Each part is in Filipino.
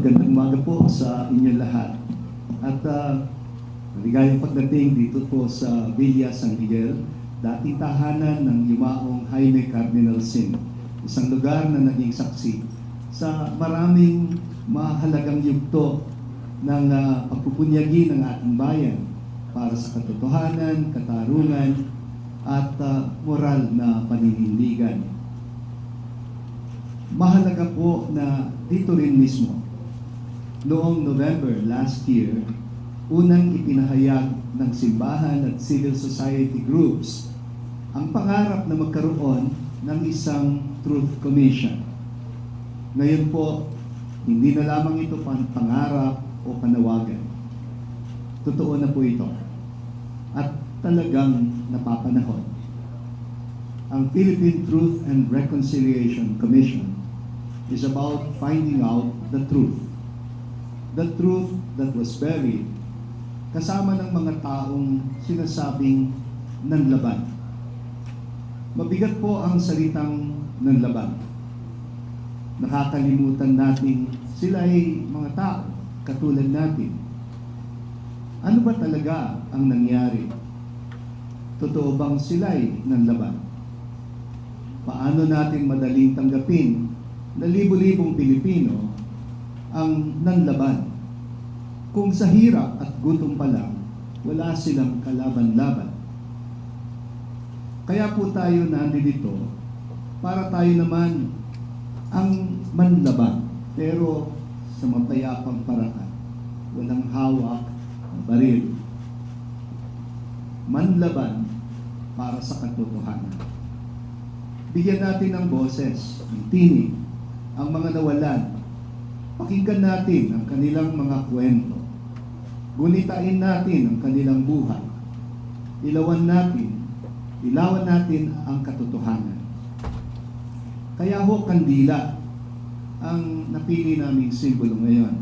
Magandang umaga po sa inyo lahat. At maligayang pagdating dito po sa Villa San Miguel, dating tahanan ng yumaong Jaime Cardinal Sin, isang lugar na naging saksi sa maraming mahalagang yugto ng pagpupunyagi ng ating bayan para sa katotohanan, katarungan, at moral na paninindigan. Mahalaga po na dito rin mismo, noong November last year, unang ipinahayag ng simbahan at civil society groups ang pangarap na magkaroon ng isang Truth Commission. Ngayon po, hindi na lamang ito pangarap o panawagan. Totoo na po ito. At talagang napapanahon. Ang Philippine Truth and Reconciliation Commission is about finding out the truth. The truth that was buried kasama ng mga taong sinasabing nanlaban. Mabigat po ang salitang nanlaban. Nakakalimutan natin sila ay mga tao katulad natin. Ano ba talaga ang nangyari? Totoo bang sila'y nanlaban? Paano natin madaling tanggapin na libo-libong Pilipino ang nanlaban kung sa hirap at gutom pa lang wala silang kalaban-laban? Kaya po tayo nandito para tayo naman ang manlaban, pero sa mapayapang paraan, walang hawak ng baril. Manlaban para sa katotohanan. Bigyan natin ng boses, ng tinig, ang mga nawalan. Pakinggan natin ang kanilang mga kwento. Gunitain natin ang kanilang buhay. Ilawan natin ang katotohanan. Kaya ho, kandila ang napili naming simbolo ngayon.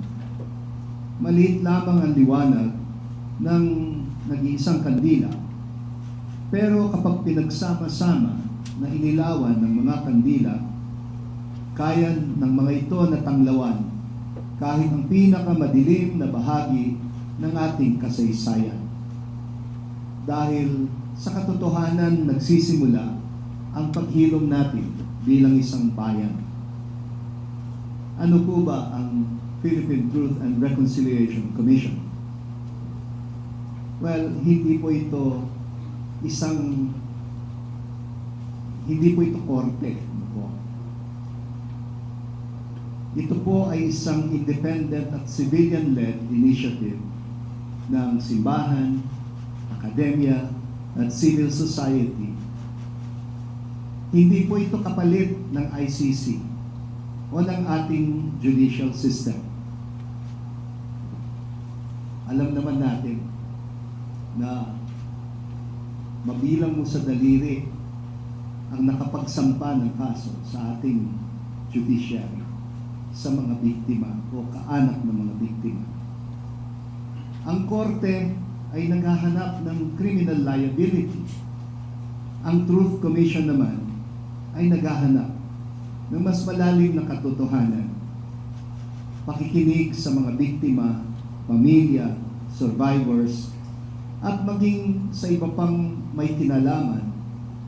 Maliit lamang ang liwanag ng nag-iisang kandila, pero kapag pinagsama-sama na inilawan ng mga kandila, kaya ng mga ito na tanglawan kahit ang pinakamadilim na bahagi ng ating kasaysayan. Dahil sa katotohanan nagsisimula ang paghilom natin bilang isang bayan. Ano po ba ang Philippine Truth and Reconciliation Commission? Well, hindi po ito korte. Ito po ay isang independent at civilian-led initiative ng simbahan, akademya, at civil society. Hindi po ito kapalit ng ICC o ng ating judicial system. Alam naman natin na mabilang mo sa daliri ang nakapagsampa ng kaso sa ating judiciary sa mga biktima o kaanak ng mga biktima. Ang korte ay naghahanap ng criminal liability. Ang Truth Commission naman ay naghahanap ng mas malalim na katotohanan. Pakikinig sa mga biktima, pamilya, survivors, at maging sa iba pang may kinalaman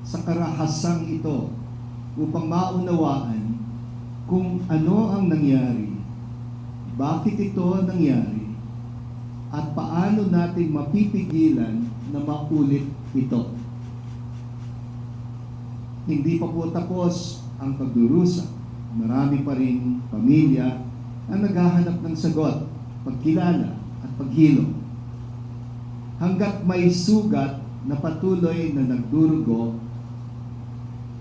sa karahasang ito upang maunawaan kung ano ang nangyari, bakit ito nangyari, at paano natin mapipigilan na maulit ito. Hindi pa po tapos ang pagdurusa. Marami pa rin pamilya na naghahanap ng sagot, pagkilala at paghilom. Hanggat may sugat na patuloy na nagdurugo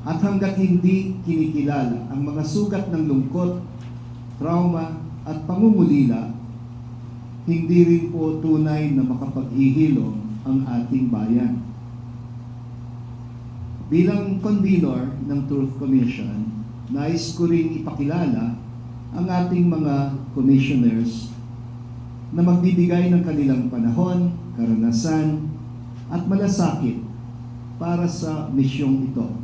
at hanggat hindi kinikilala ang mga sugat ng lungkot, trauma at pangungulila, hindi rin po tunay na makapaghihilom ang ating bayan. Bilang convener ng Truth Commission, nais ko ring ipakilala ang ating mga commissioners na magbibigay ng kanilang panahon, karanasan, at malasakit para sa misyong ito.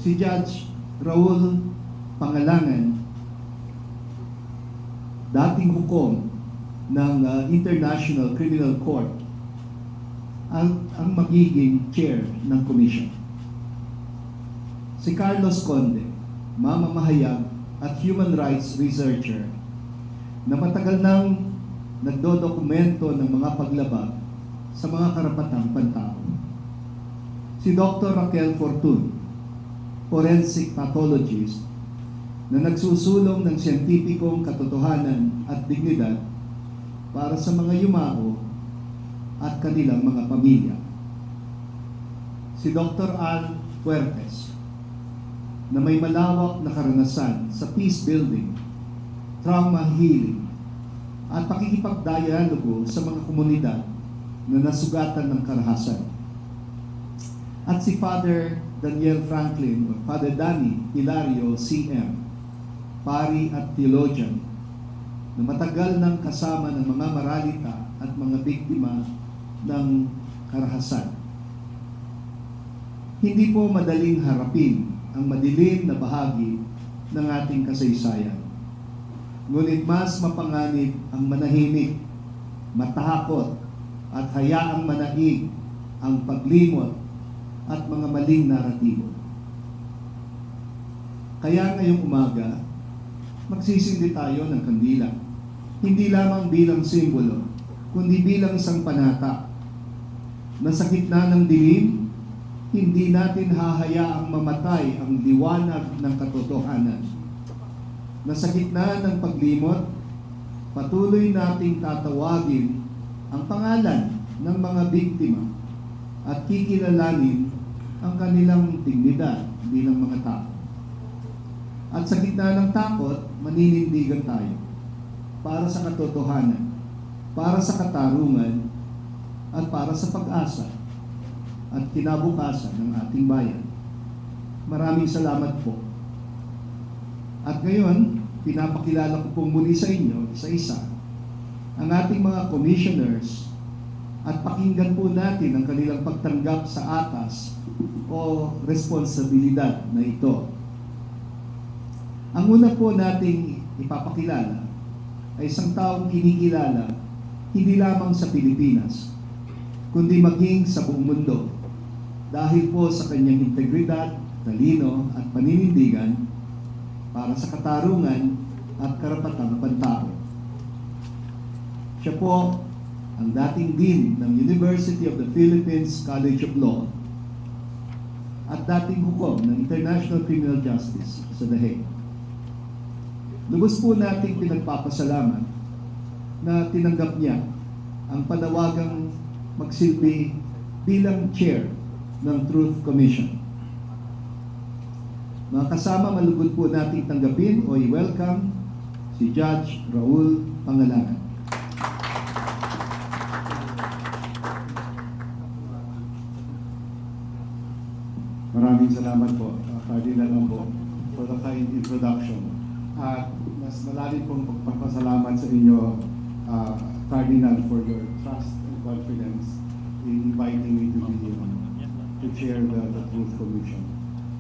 Si Judge Raul Pangalangan dating hukom ng International Criminal Court ang magiging chair ng commission. Si Carlos Conde, mamamahayag at human rights researcher na matagal nang nagdodokumento ng mga paglabag sa mga karapatang pantao. Si Dr. Raquel Fortun, forensic pathologist na nagsusulong ng siyentipikong katotohanan at dignidad para sa mga yumao at kanilang mga pamilya. Si Dr. Al Fuertes, na may malawak na karanasan sa peace building, trauma healing, at pakikipagdialogo sa mga komunidad na nasugatan ng karahasan. At si Father Daniel Franklin o Father Danny Hilario CM, pari at theologian, na matagal nang kasama ng mga maralita at mga biktima ng karahasan. Hindi po madaling harapin ang madilim na bahagi ng ating kasaysayan. Ngunit mas mapanganib ang manahimik, matakot, at hayaang manaig ang paglimot at mga maling naratibo. Kaya ngayong umaga, magsisindi tayo ng kandila. Hindi lamang bilang simbolo, kundi bilang isang panata na sa gitna ng dilim, hindi natin hahayaang mamatay ang liwanag ng katotohanan. Na sa gitna ng paglimot, patuloy nating tatawagin ang pangalan ng mga biktima at kikilalanin ang kanilang dignidad bilang mga tao. At sa gitna ng takot, maninindigan tayo para sa katotohanan, para sa katarungan, at para sa pag-asa at kinabukasan ng ating bayan. Maraming salamat po. At ngayon, pinapakilala ko pong muli sa inyo, isa-isa, ang ating mga commissioners at pakinggan po natin ang kanilang pagtanggap sa atas o responsibilidad na ito. Ang una po nating ipapakilala ay isang taong kinikilala hindi lamang sa Pilipinas, kundi maging sa buong mundo dahil po sa kanyang integridad, talino at paninindigan para sa katarungan at karapatang pantao. Siya po ang dating Dean ng University of the Philippines College of Law at dating hukom ng International Criminal Justice sa The Hague. Lubos po nating pinagpapasalamat na tinanggap niya ang panawagang magsilbi bilang chair ng Truth Commission. Mga kasama, malugod po nating tanggapin o i-welcome si Judge Raul Pangalangan. Maraming salamat po, Cardinal Ambo, for the kind introduction. At mas malalim pong pagpapasalamat sa inyo, Cardinal, for your trust and confidence in inviting me to chair the Truth Commission.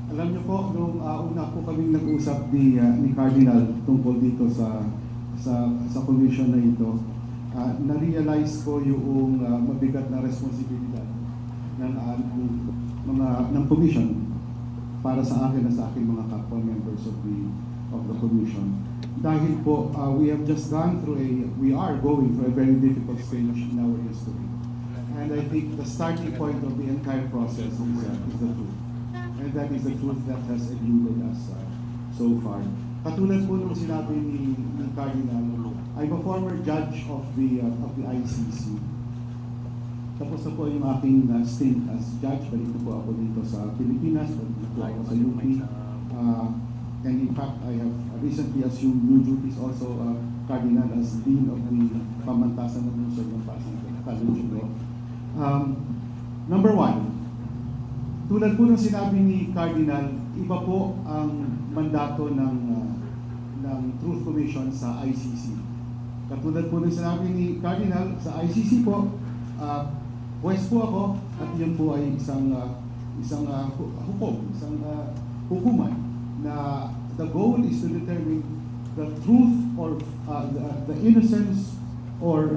Alam niyo po, nung una po kaming nag-usap ni Cardinal tungkol dito sa commission na ito, na-realize ko yung mabigat na responsibilidad ng commission para sa akin at sa aking mga kapwa members of the commission. Dahil po, we are going through a very difficult stage in our history. And I think the starting point of the entire process is the truth. And that is the truth that has eluded us so far. Katulad po nung sinabi ni Cardinal, I'm a former judge of the ICC. Tapos na po yung aking stint as judge. Balik na po ako dito sa Pilipinas, balik na po ako sa UP. And in fact, I have recently assumed new duties also, Cardinal, as Dean of the Pamantasan ng Luzon ng Pasig College of Law. Number one, tulad po ng sinabi ni Cardinal, iba po ang mandato ng Truth Commission sa ICC. Katulad po ng sinabi ni Cardinal, sa ICC po, West po ako at yun po ay isang hukom, isang hukuman na the goal is to determine the truth or the innocence or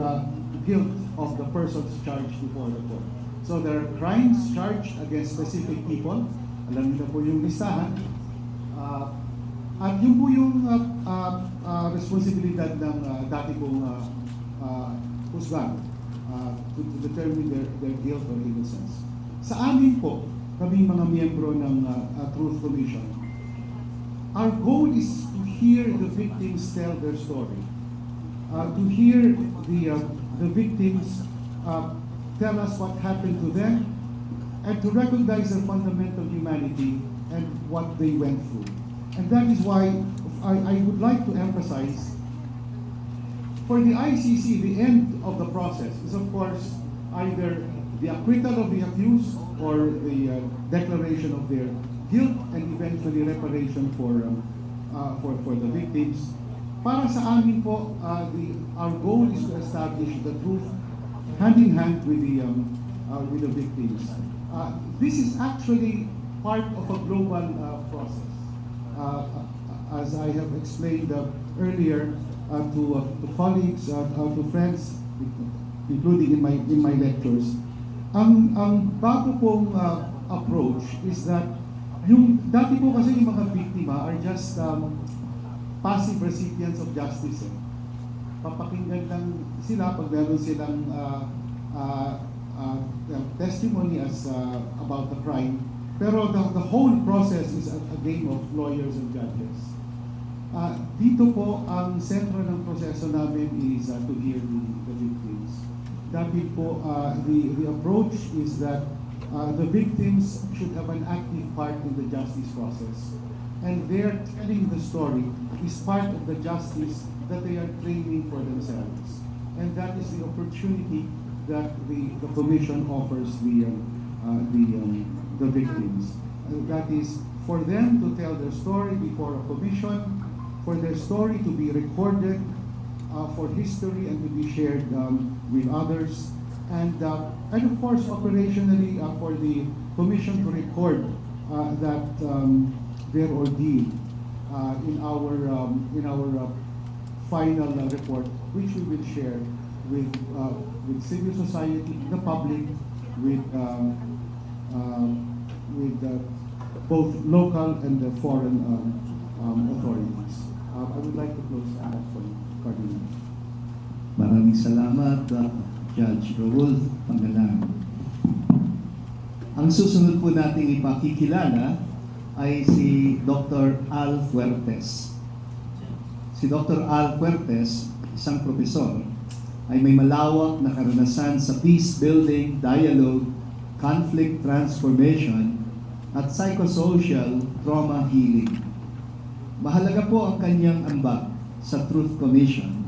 guilt of the persons charged before the court. So there are crimes charged against specific people. Alam niyo na po yung listahan. At yun po yung responsibilidad ng dati pong husgan to determine their guilt or innocence. Sa amin po, kami mga miyembro ng Truth Commission, our goal is to hear the victims tell their story. To hear the victims tell us what happened to them, and to recognize their fundamental humanity and what they went through. And that is why I would like to emphasize, for the ICC, the end of the process is of course either the acquittal of the accused or the declaration of their guilt and eventually reparation for the victims. Para sa amin po, our goal is to establish the truth hand in hand with the victims. This is actually part of a global process. As I have explained earlier to colleagues, to friends, including in my lectures, ang bago pong approach is that yung dati po kasi yung mga biktima are just passive recipients of justice. Papakinggan lang sila pag meron silang testimony as about the crime. Pero the whole process is a game of lawyers and judges. Dito po, ang sentro ng proseso namin is to hear the victims. Dahil po, the approach is that the victims should have an active part in the justice process. And their telling the story is part of the justice that they are claiming for themselves. And that is the opportunity that the Commission offers the victims. That is for them to tell their story before a commission, for their story to be recorded for history and to be shared with others, and of course operationally for the commission to record that their ordeal in our final report, which we will share with civil society, the public, with both local and the foreign authorities. I would like to close that point, Cardinal. Maraming salamat, Judge Raul Pangalan. Ang susunod po nating ipakikilala ay si Dr. Al Fuertes. Si Dr. Al Fuertes, isang profesor, ay may malawak na karanasan sa peace building, dialogue, conflict transformation, at psychosocial trauma healing. Mahalaga po ang kanyang ambag sa Truth Commission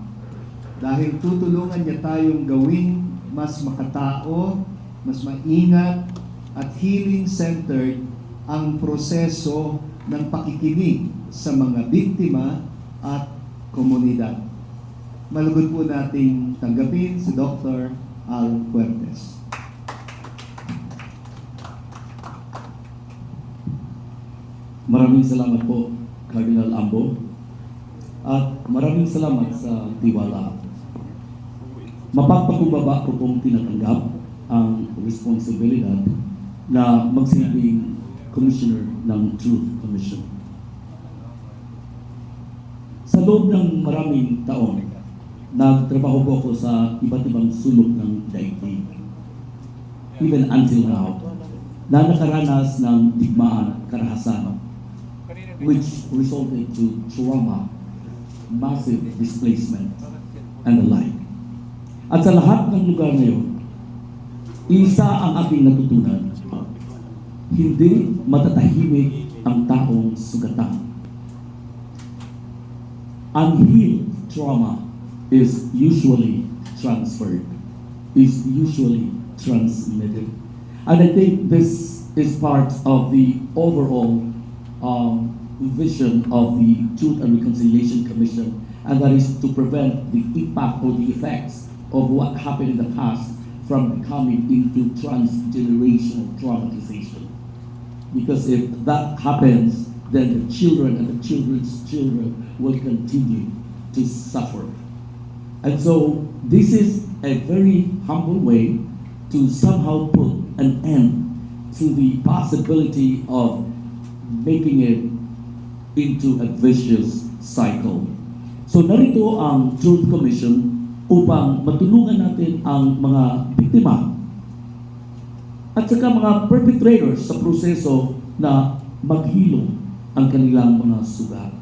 dahil tutulungan niya tayong gawing mas makatao, mas maingat, at healing-centered ang proseso ng pakikinig sa mga biktima at komunidad. Malugod po nating tanggapin si Dr. Al Fuertes. Maraming salamat po, Cardinal Ambo, at maraming salamat sa tiwala. Mapagpakumbaba ko pong tinatanggap ang responsibilidad na magsilbing Commissioner ng Truth Commission. Sa loob ng maraming taon, nagtrabaho po ako sa iba't ibang sulok ng daigdig. Even until now, na nakaranas ng digmaan, karahasan, which resulted to trauma, massive displacement, and the like. At sa lahat ng lugar na yun, isa ang aking natutunan, hindi matatahimik ang taong sugatan. Unhealed trauma is usually transferred, is usually transmitted. And I think this is part of the overall vision of the Truth and Reconciliation Commission, and that is to prevent the impact or the effects of what happened in the past from coming into transgenerational traumatization. Because if that happens, then the children and the children's children will continue to suffer. And so this is a very humble way to somehow put an end to the possibility of making it into a vicious cycle. So narito ang Truth Commission upang matulungan natin ang mga biktima at saka mga perpetrators sa proseso na maghilom ang kanilang mga sugat.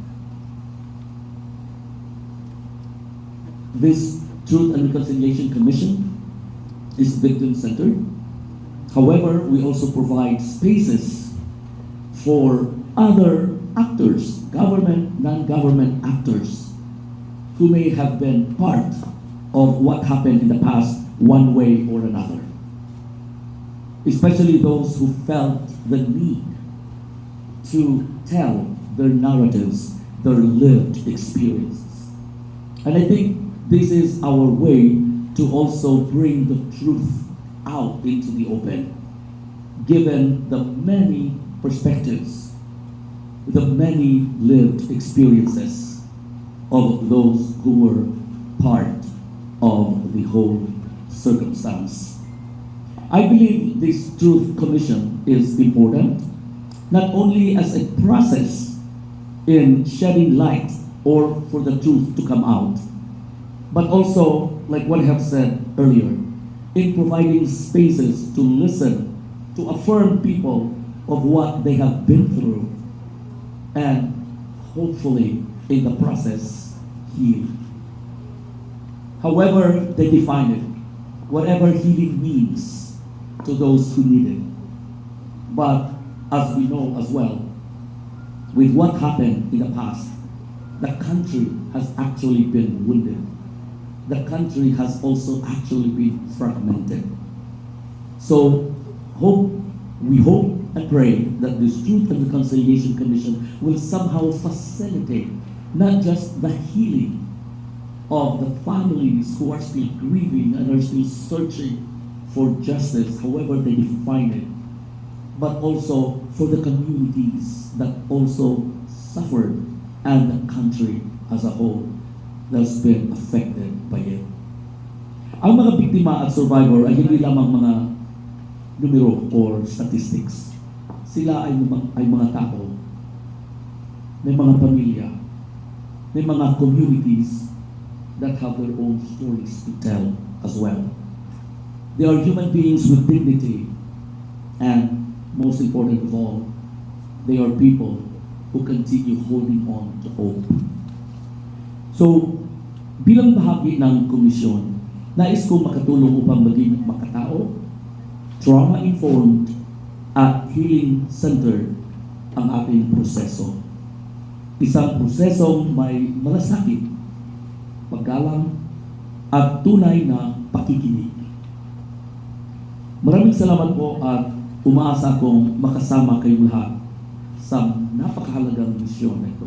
This Truth and Reconciliation Commission is victim-centered. However, we also provide spaces for other actors, government, non-government actors, who may have been part of what happened in the past one way or another. Especially those who felt the need to tell their narratives, their lived experiences. And I think this is our way to also bring the truth out into the open, given the many perspectives, the many lived experiences of those who were part of the whole circumstance. I believe this Truth Commission is important, not only as a process in shedding light or for the truth to come out, but also, like what I have said earlier, in providing spaces to listen, to affirm people of what they have been through, and hopefully, in the process, heal. However they define it, whatever healing means to those who need it. But as we know as well, with what happened in the past, the country has actually been wounded. The country has also actually been fragmented. So we hope and pray that this Truth and Reconciliation Commission will somehow facilitate not just the healing of the families who are still grieving and are still searching for justice, however they define it, but also for the communities that also suffered and the country as a whole that's been affected by it. Ang mga biktima at survivor ay hindi lamang mga numero or statistics. Sila ay mga tao, may mga pamilya, may mga communities that have their own stories to tell as well. They are human beings with dignity, and most important of all, they are people who continue holding on to hope. So, bilang bahagi ng komisyon, nais ko makatulong upang maging makatao, trauma-informed, at healing-centered ang ating proseso. Isang prosesong may malasakit, paggalang, at tunay na pakikinig. Maraming salamat po at umaasa akong makasama kayong lahat sa napakahalagang misyon na ito.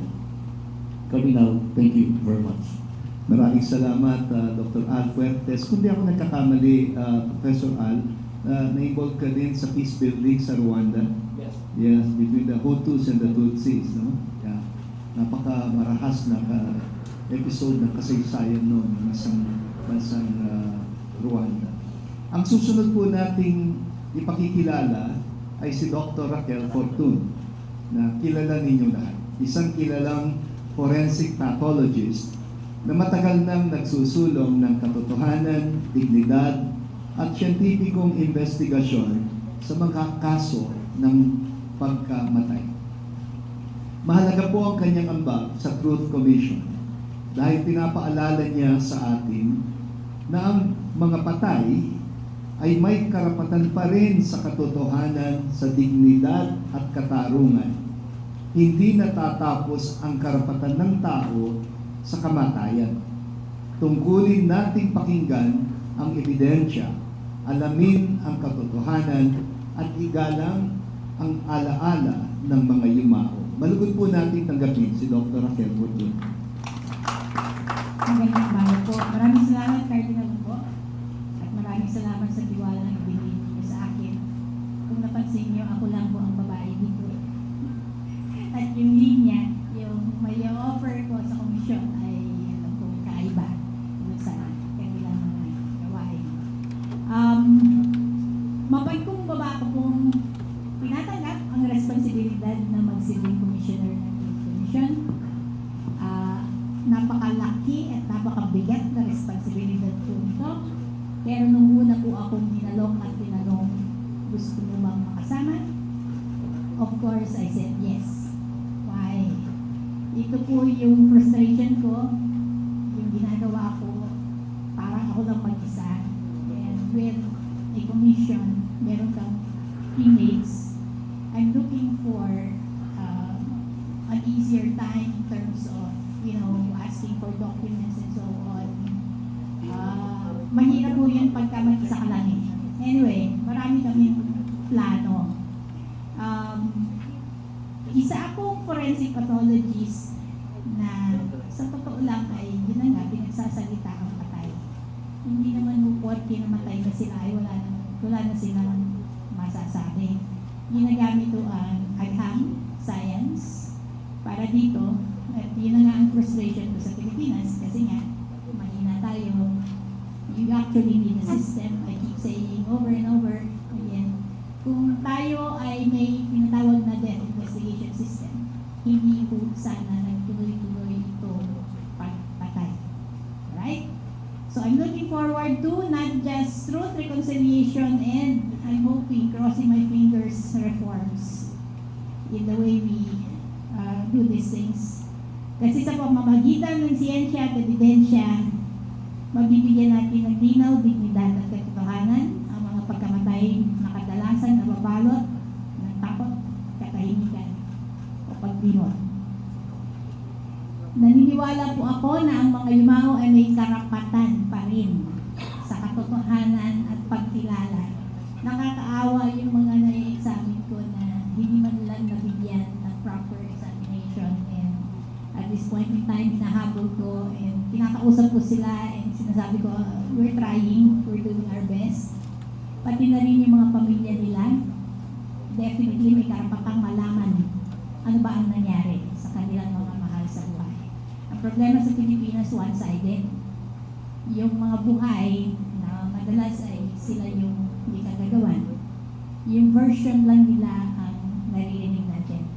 Cardinal, thank you very much. Maraming salamat, Dr. Al Fuertes. Kung di ako nagkakamali, Professor Al, na-involve ka din sa peace building sa Rwanda. Yes. Yes, between the Hutus and the Tutsis, no? Yeah. Napaka-marahas na episode ng kasaysayan noon ng bansang Rwanda. Ang susunod po nating ipakikilala ay si Dr. Raquel Fortun, na kilala ninyo lahat. Isang kilalang forensic pathologist na matagal nang nagsusulong ng katotohanan, dignidad, at siyentipikong investigasyon sa mga kaso ng pagkamatay. Mahalaga po ang kanyang ambag sa Truth Commission dahil pinapaalala niya sa atin na ang mga patay ay may karapatan pa rin sa katotohanan, sa dignidad at katarungan. Hindi natatapos ang karapatan ng tao sa kamatayan. Tungkulin nating pakinggan ang ebidensya, alamin ang katotohanan, at igalang ang alaala ng mga yumao. Malugod po nating tanggapin si Dr. Raquel Fortun. Magandang umaga po. Maraming salamat, Cardinal po. At maraming salamat sa tiwala na ibigay niyo sa akin. Kung napansin niyo, ako lang po ang babae dito. At yung linya, yung may offer ko sa magsilbing commissioner ng Youth Commission. Napakalaki at napakabigat na responsibilidad po ito. Pero nung una po akong tinalong at tinanong, gusto mo bang makasama? Of course, I said yes. Why? Ito po yung frustration ko, yung ginagawa ko, parang ako lang mag-isa. And with a commission, meron kang teammates, I'm looking for an easier time in terms of, asking for documents and so on. Mahirap po yun pagka mag-isa ka lang eh. Anyway, marami kami plano. Isa akong forensic pathologist na sa totoo lang ay yun na nga, pinagsasalita ang patay. Hindi naman hukot, kinamatay na sila ay wala na silang masasabi. Ginagamit ko ang agham, science, para dito, at yun na nga ang frustration ko sa Pilipinas kasi nga, mahina tayo. You actually need a system. I keep saying over and over again, kung tayo ay may tinatawag na death investigation system, hindi po sana nagtuloy-tuloy ito pagpatay. Right? So I'm looking forward to not just truth, reconciliation, and I'm hoping, crossing my fingers, reforms in the way we do these things. Kasi sa pamamagitan ng siyensya at ebidensya, mabibigyan natin ng linaw, dignidad at katotohanan ang mga pagkamatay na kadalasan nababalot ng takot, katahimikan o paglimot. Naniniwala po ako na ang mga yumao ay may karapatan pa rin sa katotohanan at pagkilala. Nakakaawa yung mga nai-examine ko na hindi man lang nabigyan ng proper examination, and at this point in time, hinahabol ko and kinakausap ko sila and sinasabi ko, we're trying, we're doing our best. Pati na rin yung mga pamilya nila, definitely may karapatang malaman ano ba ang nangyari sa kanilang mga mahal sa buhay. Ang problema sa Pilipinas, one-sided. Yung mga buhay na madalas ay sila yung hindi kagagawan. Yung version lang nila ang naririnig natin.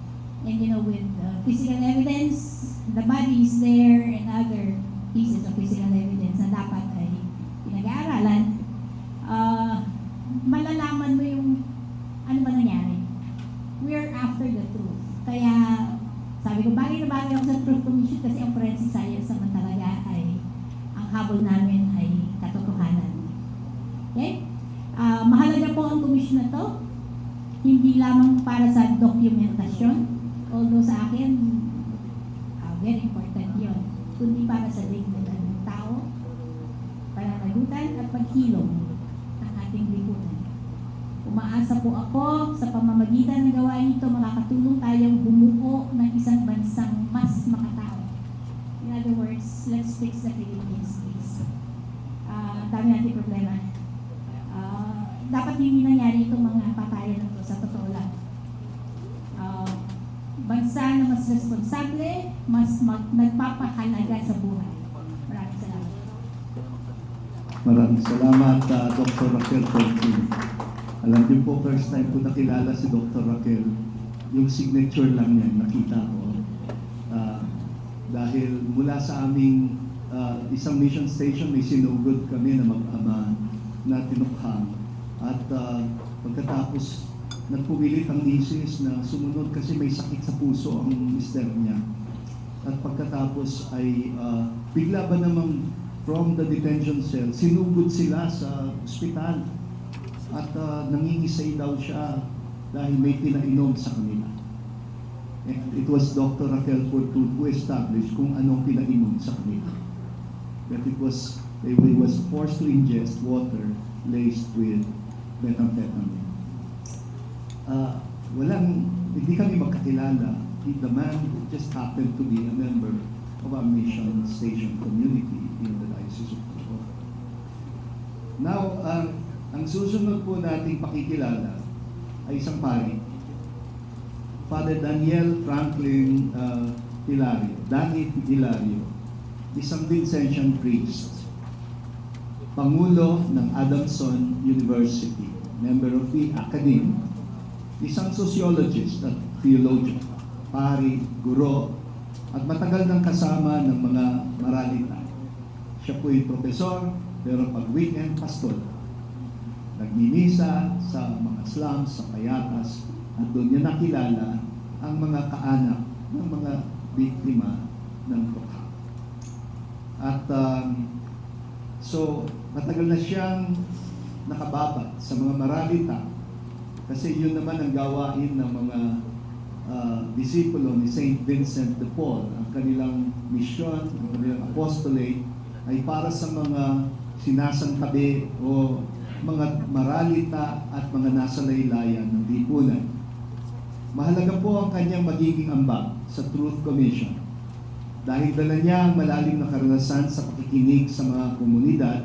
And with physical evidence, the body is there, and other pieces of physical evidence na dapat ay pinag-aaralan, malalaman mo yung ano ba nangyari. We're after the truth. Kaya, sabi ko, bagay na bagay ako sa Truth Commission kasi ang forensic science naman talaga ay, ang habol namin ay katotohanan. Okay? Mahalaga po ang commission na to, hindi lamang para sa dokumentasyon, although sa akin, very important yun, kundi para sa dignidad ng tao, pananagutan at paghilom ng ating lipunan. Umaasa po ako sa pamamagitan ng gawain ito, makakatulong tayong bumuo ng isang bansang mas makatao. In other words, let's fix the Philippines, please. Dami natin problema. Dapat hindi nangyari itong mga patayan na ito sa totoo lang. Bansa na mas responsable, mas nagpapahalaga sa buhay. Maraming salamat. Maraming salamat, Dr. Raquel Fortun. Alam niyo po, first time ko nakilala si Dr. Raquel. Yung signature lang niya, nakita ko. Dahil mula sa aming isang mission station, may sinugod kami na mag-ama na tinukhang. At pagkatapos, nagpumilit ang misis na sumunod kasi may sakit sa puso ang mister niya. At pagkatapos ay bigla ba namang from the detention cell, sinugod sila sa ospital. At nangingisay daw siya dahil may pinainom sa kanila. And it was Dr. Raquel Fortun who established kung anong pinainom sa kanila. That it was forced to ingest water laced with methamphetamine. Hindi kami magkakilala. The man just happened to be a member of our mission station community in the Diocese of Quezon. Now, ang susunod po nating pakikilala ay isang pari. Father Daniel Franklin Hilario, isang Vincentian priest, Pangulo ng Adamson University, member of the Academy, isang sociologist at theologian, pari, guro, at matagal nang kasama ng mga maralita. Siya po'y profesor, pero pag weekend, pastor. Nagmimisa sa mga slums, sa payatas, at doon niya nakilala ang mga kaanak ng mga biktima ng tukha. At so, matagal na siyang nakababat sa mga maralita kasi yun naman ang gawain ng mga disipulo ni Saint Vincent de Paul. Ang kanilang misyon, ang kanilang apostolate ay para sa mga sinasangtabi o mga maralita at mga nasa laylayan ng lipunan. Mahalaga po ang kanyang magiging ambag sa Truth Commission dahil dala niya ang malalim na karanasan sa pakikinig sa mga komunidad,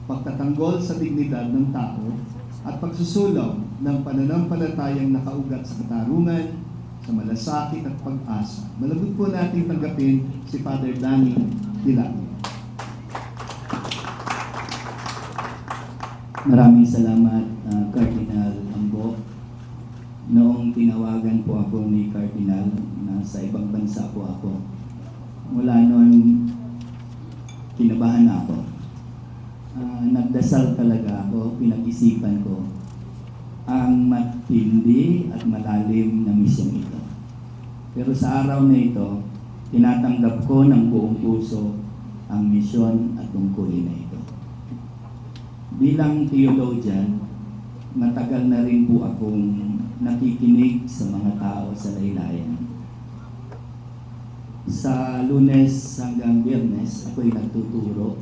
pagtatanggol sa dignidad ng tao, at pagsusulong ng pananampalatayang nakaugat sa katarungan, sa malasakit at pag-asa. Malabot po natin tanggapin si Father Danny Hilaki. Maraming salamat, Cardinal Ambo. Noong tinawagan po ako ni Cardinal, nasa ibang bansa po ako, mula noon, kinabahan ako. Nagdasal talaga ako, pinag-isipan ko ang matindi at malalim na misyong ito. Pero sa araw na ito, tinatanggap ko ng buong puso ang misyon at tungkulin na ito. Bilang theologian, matagal na rin po akong nakikinig sa mga tao sa laylayan. Sa Lunes hanggang Biyernes, ako'y nagtuturo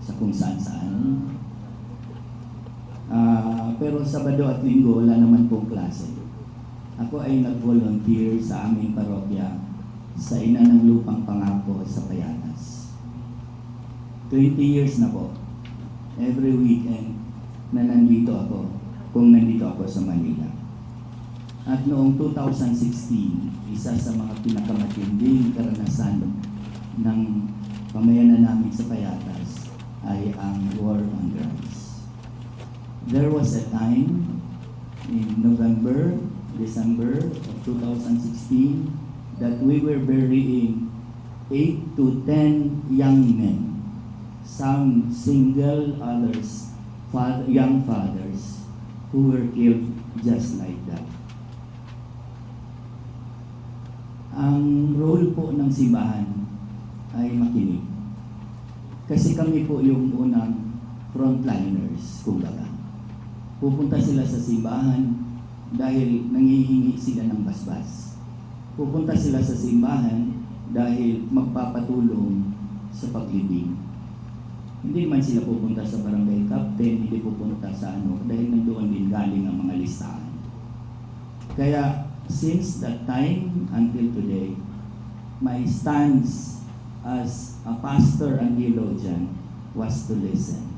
sa kung saan-saan. Pero Sabado at Linggo, wala naman pong klase. Ako ay nag-volunteer sa aming parokya sa Ina ng Lupang Pangako sa Payatas. 20 years na po. Every weekend na nandito ako, kung nandito ako sa Manila. At noong 2016, isa sa mga pinakamatinding karanasan ng pamayanan namin sa Payatas ay ang War on Drugs. There was a time in November, December of 2016 that we were burying 8 to 10 young men, some single, others young fathers who were killed just like that. Ang role po ng simbahan ay makinig. Kasi kami po yung unang frontliners, kumbaga. Pupunta sila sa simbahan dahil nangihingi sila ng basbas. Pupunta sila sa simbahan dahil magpapatulong sa paglibing. Hindi man sila pupunta sa barangay captain, hindi pupunta sa dahil nandoon din galing ang mga listahan. Kaya, since that time until today, my stance as a pastor and theologian was to listen.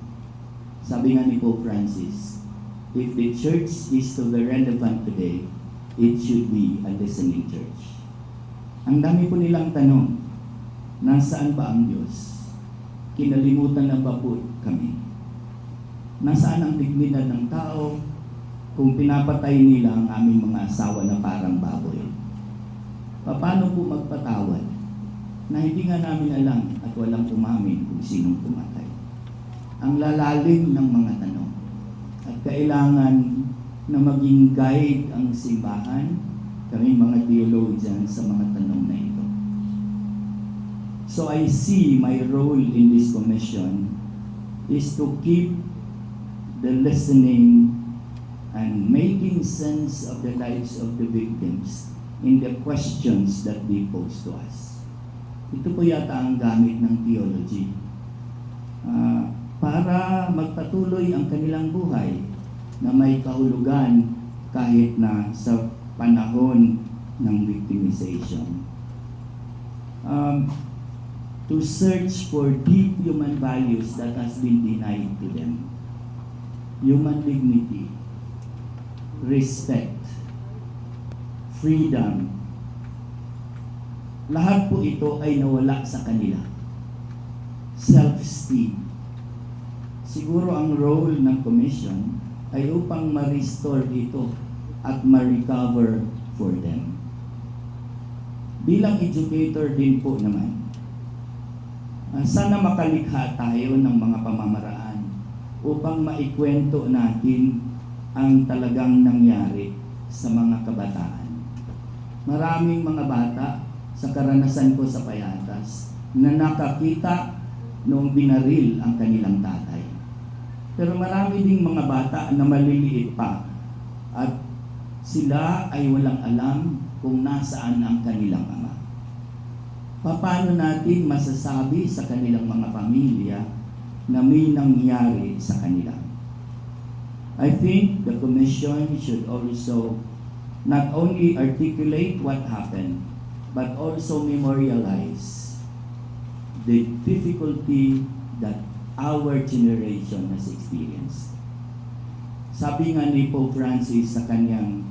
Sabi nga ni Pope Francis, if the church is to be relevant today, it should be a listening church. Ang dami po nilang tanong, nasaan ba ang Diyos? Kinalimutan na ba po kami? Nasaan ang dignidad ng tao kung pinapatay nila ang aming mga asawa na parang baboy? Paano po magpatawad na hindi nga namin alam at walang umamin kung sinong pumatay? Ang lalalim ng mga tanong at kailangan na maging guide ang simbahan, kami mga theologian sa mga tanong na ito. So I see my role in this commission is to keep the listening and making sense of the lives of the victims in the questions that they pose to us. Ito po yata ang gamit ng theology. Para magpatuloy ang kanilang buhay na may kahulugan kahit na sa panahon ng victimization. To search for deep human values that has been denied to them. Human dignity, respect, freedom. Lahat po ito ay nawala sa kanila. Self-esteem. Siguro ang role ng commission ay upang ma-restore ito at ma-recover for them. bilang educator din po naman, sana makalikha tayo ng mga pamamaraan upang maikwento natin ang talagang nangyari sa mga kabataan. Maraming mga bata sa karanasan ko sa Payatas na nakakita noong binaril ang kanilang tatay. Pero marami ding mga bata na maliliit pa at sila ay walang alam kung nasaan ang kanilang ama. Paano natin masasabi sa kanilang mga pamilya na may nangyari sa kanila? I think the Commission should also not only articulate what happened, but also memorialize the difficulty that our generation has experienced. Sabi nga ni Pope Francis sa kanyang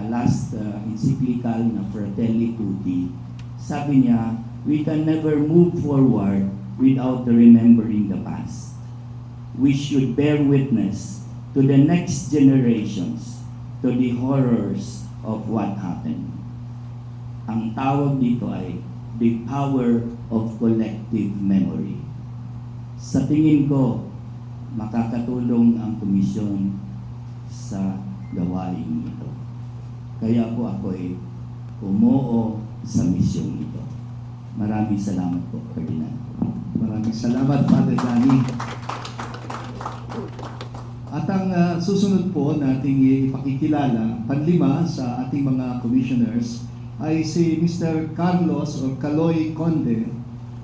last encyclical na Fratelli Tutti, sabi niya, we can never move forward without remembering the past. We should bear witness to the next generations, to the horrors of what happened. Ang tawag dito ay the power of collective memory. Sa tingin ko, makakatulong ang komisyon sa gawain ito. Kaya po ako ay umuo sa misyong ito. Maraming salamat po, Ferdinand. Maraming salamat, Father Danny. At ang susunod po nating ipakikilala, panlima sa ating mga commissioners, ay si Mr. Carlos or Caloy Conde,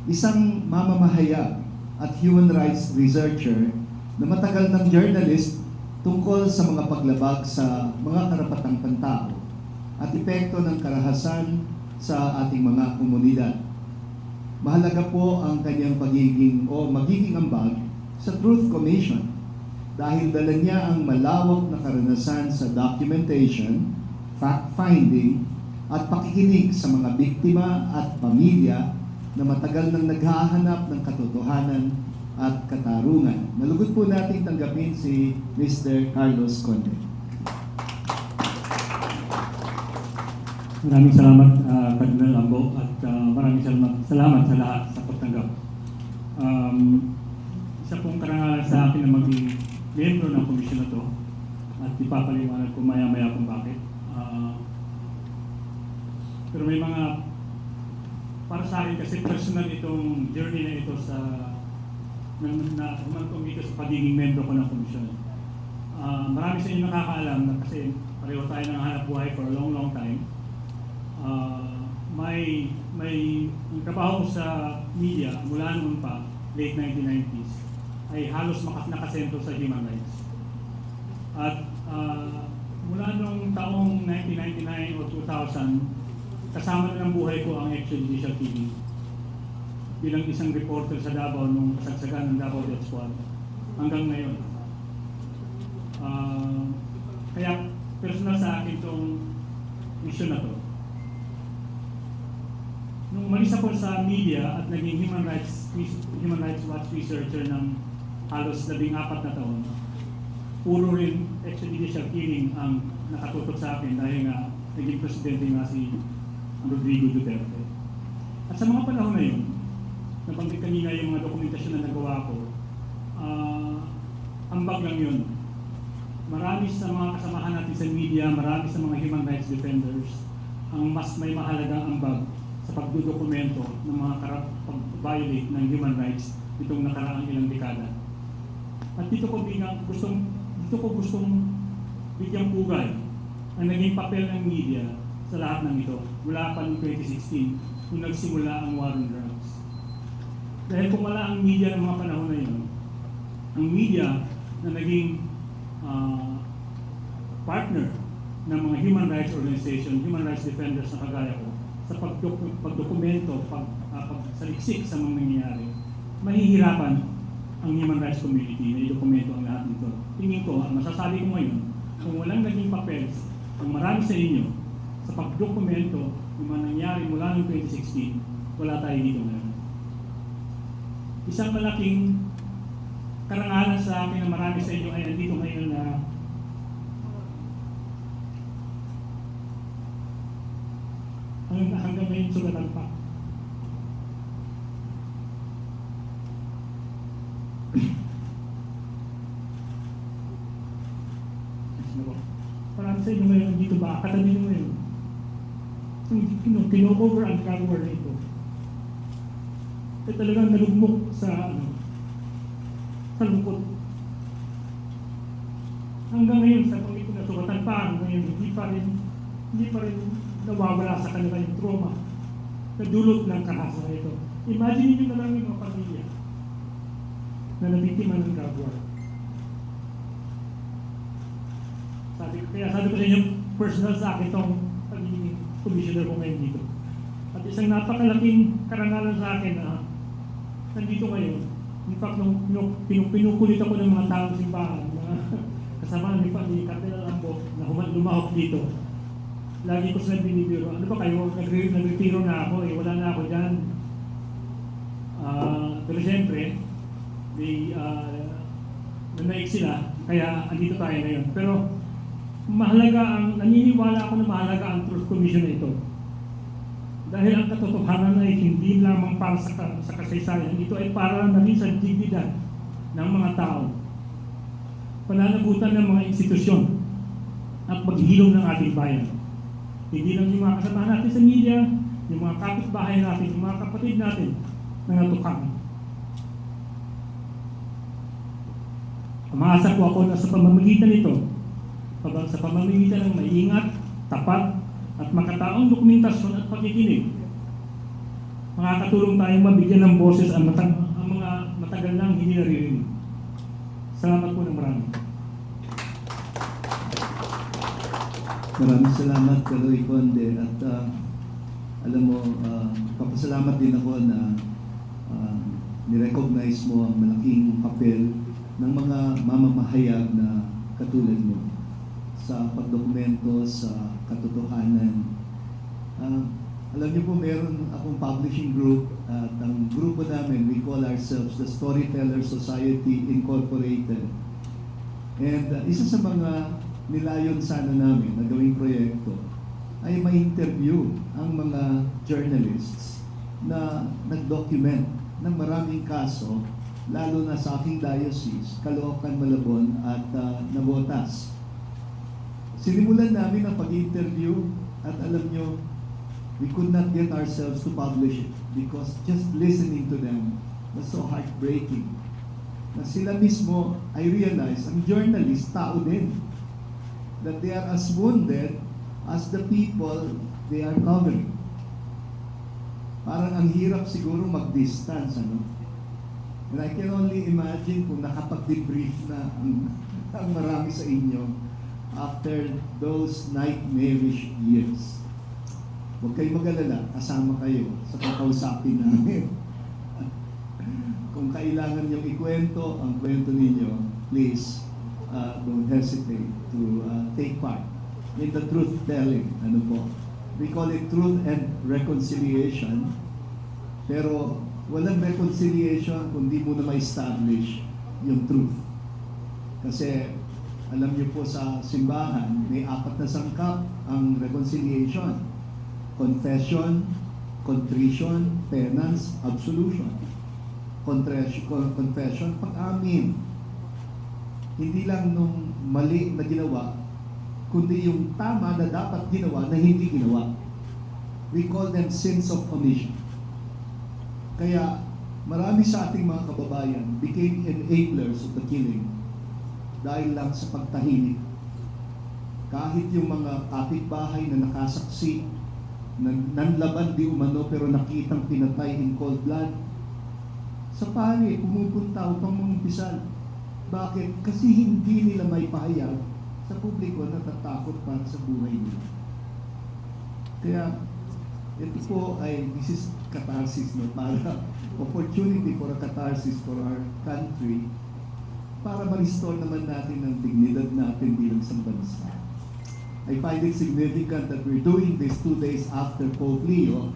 isang mamamahayag at human rights researcher na matagal ng journalist tungkol sa mga paglabag sa mga karapatang pantao at epekto ng karahasan sa ating mga komunidad. Mahalaga po ang kanyang magiging ambag sa Truth Commission dahil dala niya ang malawak na karanasan sa documentation, fact-finding, at pakikinig sa mga biktima at pamilya na matagal nang naghahanap ng katotohanan at katarungan. Malugod po nating tanggapin si Mr. Carlos Conde. Maraming salamat, Cardinal Ambo, at maraming salamat sa lahat sa pagtanggap. Isa pong karangalan sa akin na maging miyembro ng komisyon na to at ipapaliwanag ko maya-maya kung bakit. Pero may mga, para sa akin kasi personal itong journey na ito sa na humantong dito sa pagiging membro ko ng komisyon. Marami sa inyo nakakaalam na kasi pareho tayo nang hanap buhay for a long time. May ang trabaho ko sa media mula noon pa, late 1990s, ay halos nakasentro sa human rights. At mula noong taong 1999 o 2000, kasama na ng buhay ko ang extrajudicial killing. Bilang isang reporter sa Davao nung kasagsagan ng Davao Death Squad hanggang ngayon. Kaya personal sa akin itong mission na to. Nung umalis ako sa media at naging Human Rights Watch researcher ng halos 14 na taon, puro rin extrajudicial killing ang nakatutok sa akin dahil nga naging presidente nga si Rodrigo Duterte. At sa mga panahon na yun, nabanggit kanina yung mga dokumentasyon na nagawa ko, ambag lang yun. Marami sa mga kasamahan natin sa media, marami sa mga human rights defenders, ang mas may mahalagang ambag sa pagdodokumento ng mga pag-violate ng human rights itong nakaraang ilang dekada. At dito ko gustong bigyang pugay ang naging papel ng media sa lahat ng ito mula pa noong 2016 nung nagsimula ang war on drugs. Dahil kung wala ang media ng mga panahon na yun, ang media na naging partner ng mga human rights organization, human rights defenders na kagaya ko, sa pagdokumento, pagsaliksik sa mga nangyayari, mahihirapan ang human rights community na i-dokumento ang lahat nito. Tingin ko, masasabi ko ngayon, kung walang naging papel ang marami sa inyo sa pagdokumento ng mga nangyari mula noong 2016, wala tayo dito ngayon. Isang malaking karangalan sa akin na marami sa inyo ay nandito ngayon na hanggang ngayon sugatan pa. Parang sa inyo ngayon, dito ba? Katabi nyo ngayon. Kino-over ang cover na ito. Kaya talagang nalugmok sa lungkot. Hanggang ngayon, sa pangit na sugatan pa, hanggang ngayon, hindi pa rin nawawala sa kanila yung trauma na dulot ng kahasa na ito. Imagine niyo na lang yung mga pamilya na nabiktima ng drug war. Kaya sabi ko sa inyo, personal sa akin itong pagiging commissioner ko ngayon dito. At isang napakalaking karangalan sa akin na nandito ngayon. In fact, nung pinukulit ako ng mga taong simbahan, mga kasama ni Cardinal Ambo na lumahok dito, lagi ko sila binibiro, ano ba kayo, nag-retiro na ako wala na ako dyan. Pero siyempre, nanaig sila, kaya andito tayo ngayon. Pero naniniwala ako na mahalaga ang Truth Commission na ito. Dahil ang katotohanan ay hindi lamang para sa kasaysayan, ito ay para na rin sa dignidad ng mga tao, pananagutan ng mga institusyon, at paghilom ng ating bayan. Hindi lang yung mga kasamahan natin sa media, yung mga kapitbahay natin, yung mga kapatid natin na natukang. Umaasa po ako na sa pamamagitan nito, sa pamamagitan ng maingat, tapat, at makataong dokumentasyon at pakikinig, makakatulong tayong mabigyan ng boses ang mga matagal nang hindi naririnig. Salamat po ng marami. Maraming salamat, Kaloy Conde. At alam mo, papasalamat din ako na nirecognize mo ang malaking papel ng mga mamamahayag na katulad mo sa pagdokumento sa katotohanan. Alam niyo po, meron akong publishing group at ang grupo namin, we call ourselves the Storyteller Society Incorporated. And isa sa mga nilayon sana namin na gawing proyekto ay ma-interview ang mga journalists na nag-document ng maraming kaso, lalo na sa aking diocese, Caloocan, Malabon at Navotas. Sinimulan namin ang pag-interview at alam nyo, we could not get ourselves to publish it because just listening to them was so heartbreaking. Na sila mismo, I realize, ang journalist, tao din, that they are as wounded as the people they are covering. Parang ang hirap siguro mag-distance, ano? And I can only imagine kung nakapag-debrief na ang marami sa inyo after those nightmarish years. Huwag kayong mag-alala, kasama kayo sa kakausapin namin. Kung kailangan niyong ikwento ang kwento ninyo, please don't hesitate to take part in the truth-telling. Ano po? We call it truth and reconciliation. Pero walang reconciliation kung di mo na ma-establish yung truth. Kasi alam niyo po sa simbahan, may 4 na sangkap ang reconciliation. Confession, contrition, penance, absolution. Confession, pag-amin. Hindi lang nung mali na ginawa, kundi yung tama na dapat ginawa na hindi ginawa. We call them sins of omission. Kaya marami sa ating mga kababayan became enablers of the killing dahil lang sa pagtahimik. Kahit yung mga kapitbahay na nakasaksi, nanlaban di umano pero nakitang pinatay in cold blood, sa pari, pumupunta upang mangumpisal. Bakit? Kasi hindi nila may pahayag sa publiko na natatakot para sa buhay nila. Kaya, ito po ay, this is catharsis, no? Para opportunity for a catharsis for our country para ma-restore naman natin ang dignidad natin bilang isang bansa. I find it significant that we're doing this 2 days after Pope Leo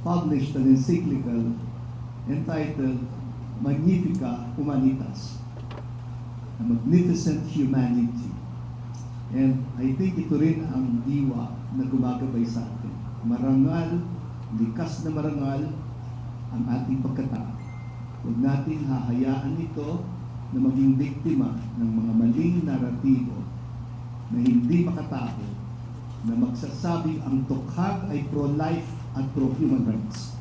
published an encyclical entitled Magnifica Humanitas, a magnificent humanity. And I think ito rin ang diwa na gumagabay sa atin. marangal, likas na marangal ang ating pagkatao. Huwag natin hahayaan ito na maging biktima ng mga maling naratibo na hindi makatao, na magsasabing ang tukhang ay pro-life at pro-human rights.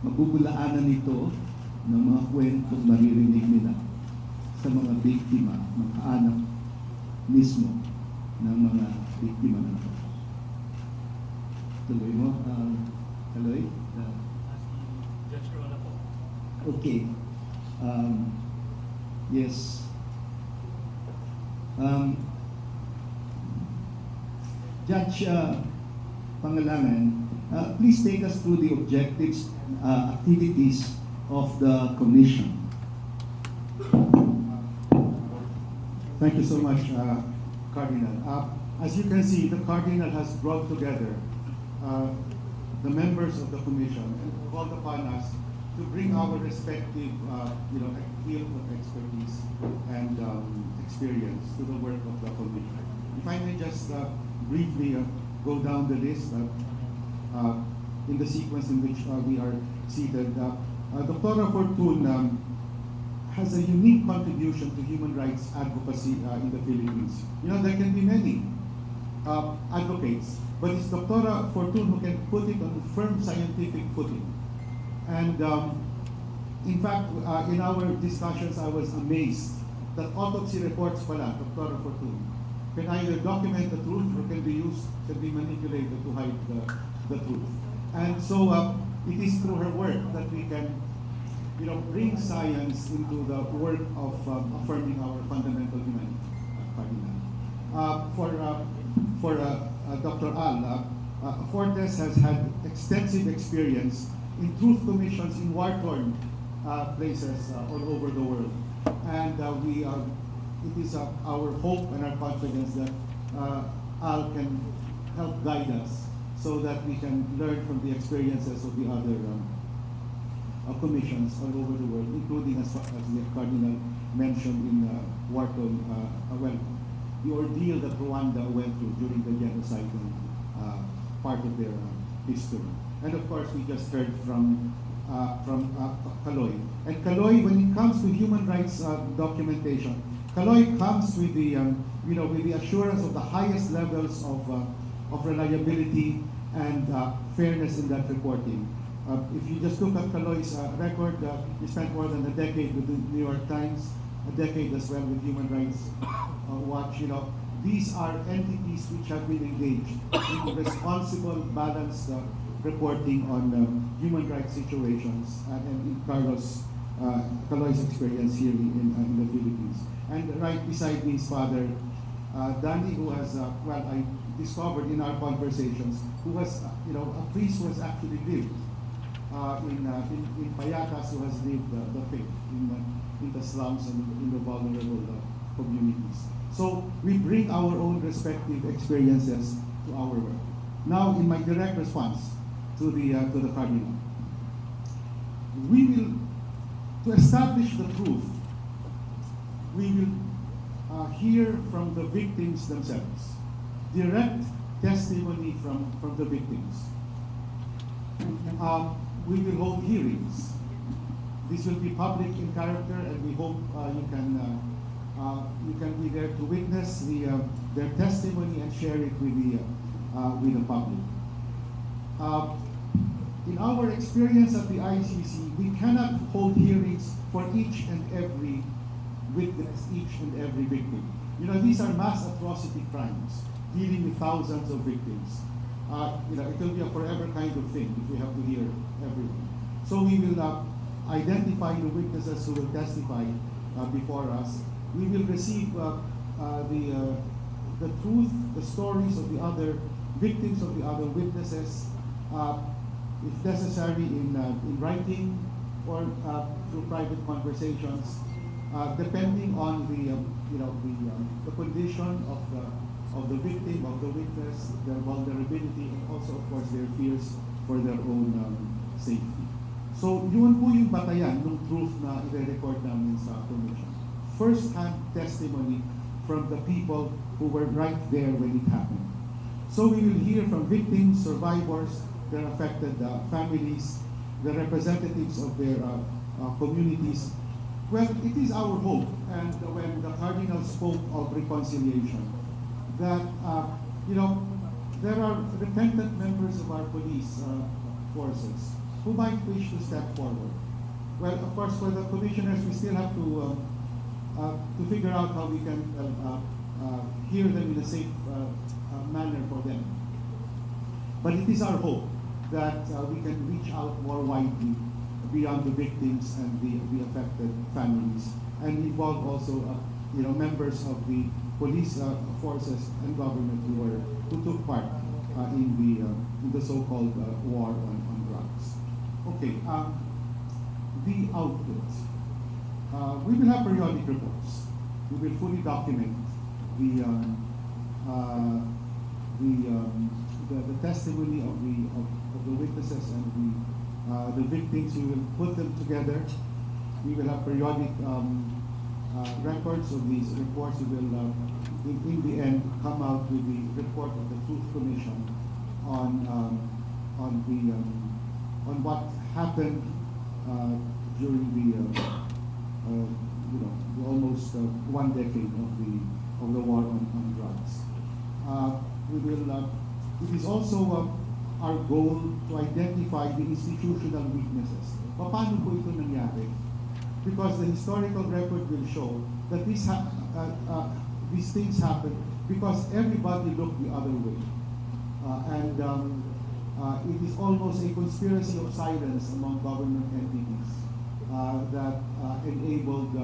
Mabubulaanan ito ng mga kwentong maririnig nila sa mga biktima, ng kaanak mismo ng mga biktima na ito. Tuloy mo, Kaloy? Okay. Yes. Judge Pangalangan, please take us through the objectives, activities of the Commission. Thank you so much, Cardinal. As you can see, the Cardinal has brought together the members of the Commission and called upon us to bring our respective, field of expertise and experience to the work of the Commission. If I may just briefly go down the list in the sequence in which we are seated. Dr. Fortun has a unique contribution to human rights advocacy in the Philippines. You know, there can be many advocates, but it's Dr. Fortun who can put it on firm scientific footing. And in fact, in our discussions, I was amazed that autopsy reports pala, Dr. Fortun, can either document the truth or can be used, can be manipulated to hide the truth. And so it is through her work that we can bring science into the work of affirming our fundamental humanity. For Dr. Al, Fortes has had extensive experience in truth commissions in war-torn places all over the world. And it is our hope and our confidence that Al can help guide us so that we can learn from the experiences of the other commissions all over the world, including, as the Cardinal mentioned, in war-torn, the ordeal that Rwanda went through during the genocide part of their history. And of course, we just heard from Kaloy. And Kaloy, when it comes to human rights documentation, Kaloy comes with the with the assurance of the highest levels of reliability and fairness in that reporting. If you just look at Kaloy's record, he spent more than a decade with the New York Times, a decade as well with Human Rights Watch. These are entities which have been engaged in responsible, balanced reporting on human rights situations, and in Kaloy's experience here in the Philippines. And right beside me is Father Danny, who has, I discovered in our conversations, who was, a priest who has actually lived in Payatas, who has lived the faith in the slums and in the vulnerable communities. So we bring our own respective experiences to our work. Now, in my direct response to the Cardinal, we will, to establish the truth, we will hear from the victims themselves, direct testimony from the victims. We will hold hearings. This will be public in character, and we hope you can be there to witness their testimony and share it with the public. In our experience at the ICC, we cannot hold hearings for each and every witness, each and every victim. These are mass atrocity crimes, dealing with thousands of victims. It will be a forever kind of thing if we have to hear everyone. So we will identify the witnesses who will testify before us. We will receive the truth, the stories of the other victims, of the other witnesses, if necessary in writing or through private conversations, depending on the condition of the victim, of the witness, their vulnerability, and also, of course, their fears for their own safety. So, yun po yung batayan ng truth na i-record namin sa commission. First-hand testimony from the people who were right there when it happened. So we will hear from victims, survivors, their affected families, the representatives of their communities. Well, it is our hope, and when the Cardinal spoke of reconciliation, that there are repentant members of our police forces who might wish to step forward. Well, of course, for the commissioners, we still have to figure out how we can hear them in a safe manner for them. But it is our hope that we can reach out more widely beyond the victims and the affected families, and involve also members of the police forces and government who took part in the so-called war on drugs. Okay, the output. We will have periodic reports. We will fully document the testimony of the witnesses and the victims. We will put them together. We will have periodic records of these reports. We will, in the end, come out with the report of the Truth Commission on what happened during the almost 1 decade of the war on drugs. We will. It is also our goal to identify the institutional weaknesses. Paano po ito nangyari? Because the historical record will show that these things happen because everybody looked the other way. It is almost a conspiracy of silence among government entities that enabled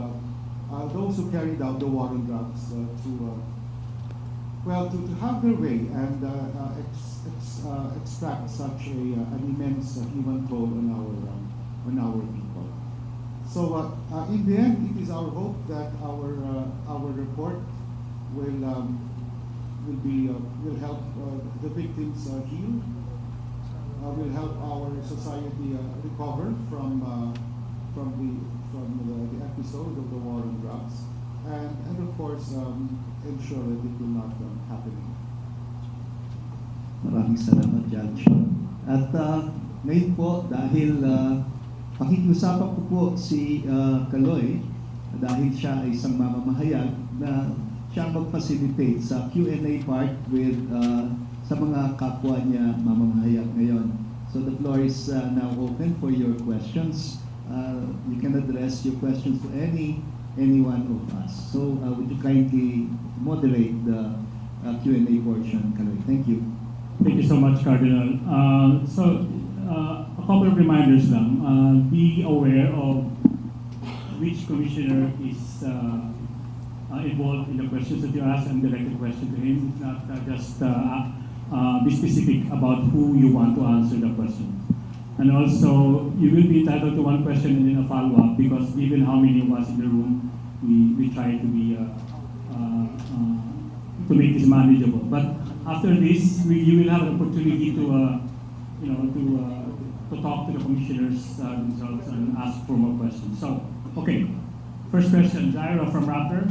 those who carried out the war on drugs to have their way and extract such an immense human toll on our people. So in the end, it is our hope that our report will help the victims heal, will help our society recover from the episode of the war on drugs, and of course ensure that it will not happen again. Maraming salamat, Judge. At ngayon po, dahil pakikiusapan ko po si Kaloy, dahil siya ay isang mamamahayag na siya mag-facilitate sa Q&A part with sa mga kapwa niya mamamahayag ngayon. So the floor is now open for your questions. You can address your questions to any one of us. So would you kindly moderate the Q&A portion, Kaloy? Thank you. Thank you so much, Cardinal. A couple of reminders lang. Be aware of which commissioner is involved in the questions that you ask and direct the question to him. It's not just be specific about who you want to answer the question. And also, you will be entitled to one question and then a follow-up, because given how many of us in the room, we try to be to make this manageable. But after this, you will have an opportunity to talk to the commissioners themselves and ask for more questions. So, okay, first question, Jairo from Raptor.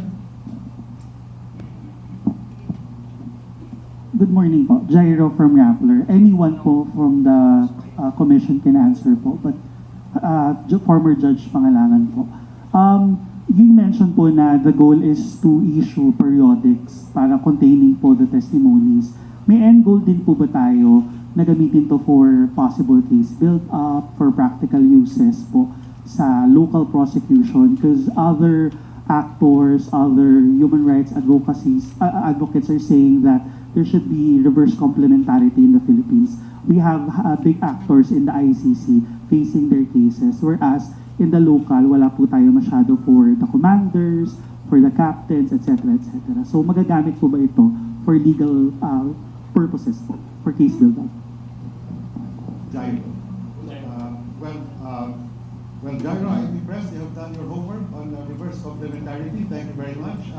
Good morning po. Jairo from Rappler. Anyone po from the commission can answer po, but former Judge Pangalangan po. You mentioned po na the goal is to issue periodics para containing po the testimonies. May end goal din po ba tayo na gamitin to for possible case build-up, for practical uses po sa local prosecution? Because other actors, other human rights advocates are saying that there should be reverse complementarity in the Philippines. We have big actors in the ICC facing their cases, whereas in the local, wala po tayo masyado for the commanders, for the captains, etc., etc. So magagamit po ba ito for legal purposes po, for case build-up? Jairo. Well, Jairo, I'm impressed you have done your homework on reverse complementarity. Thank you very much.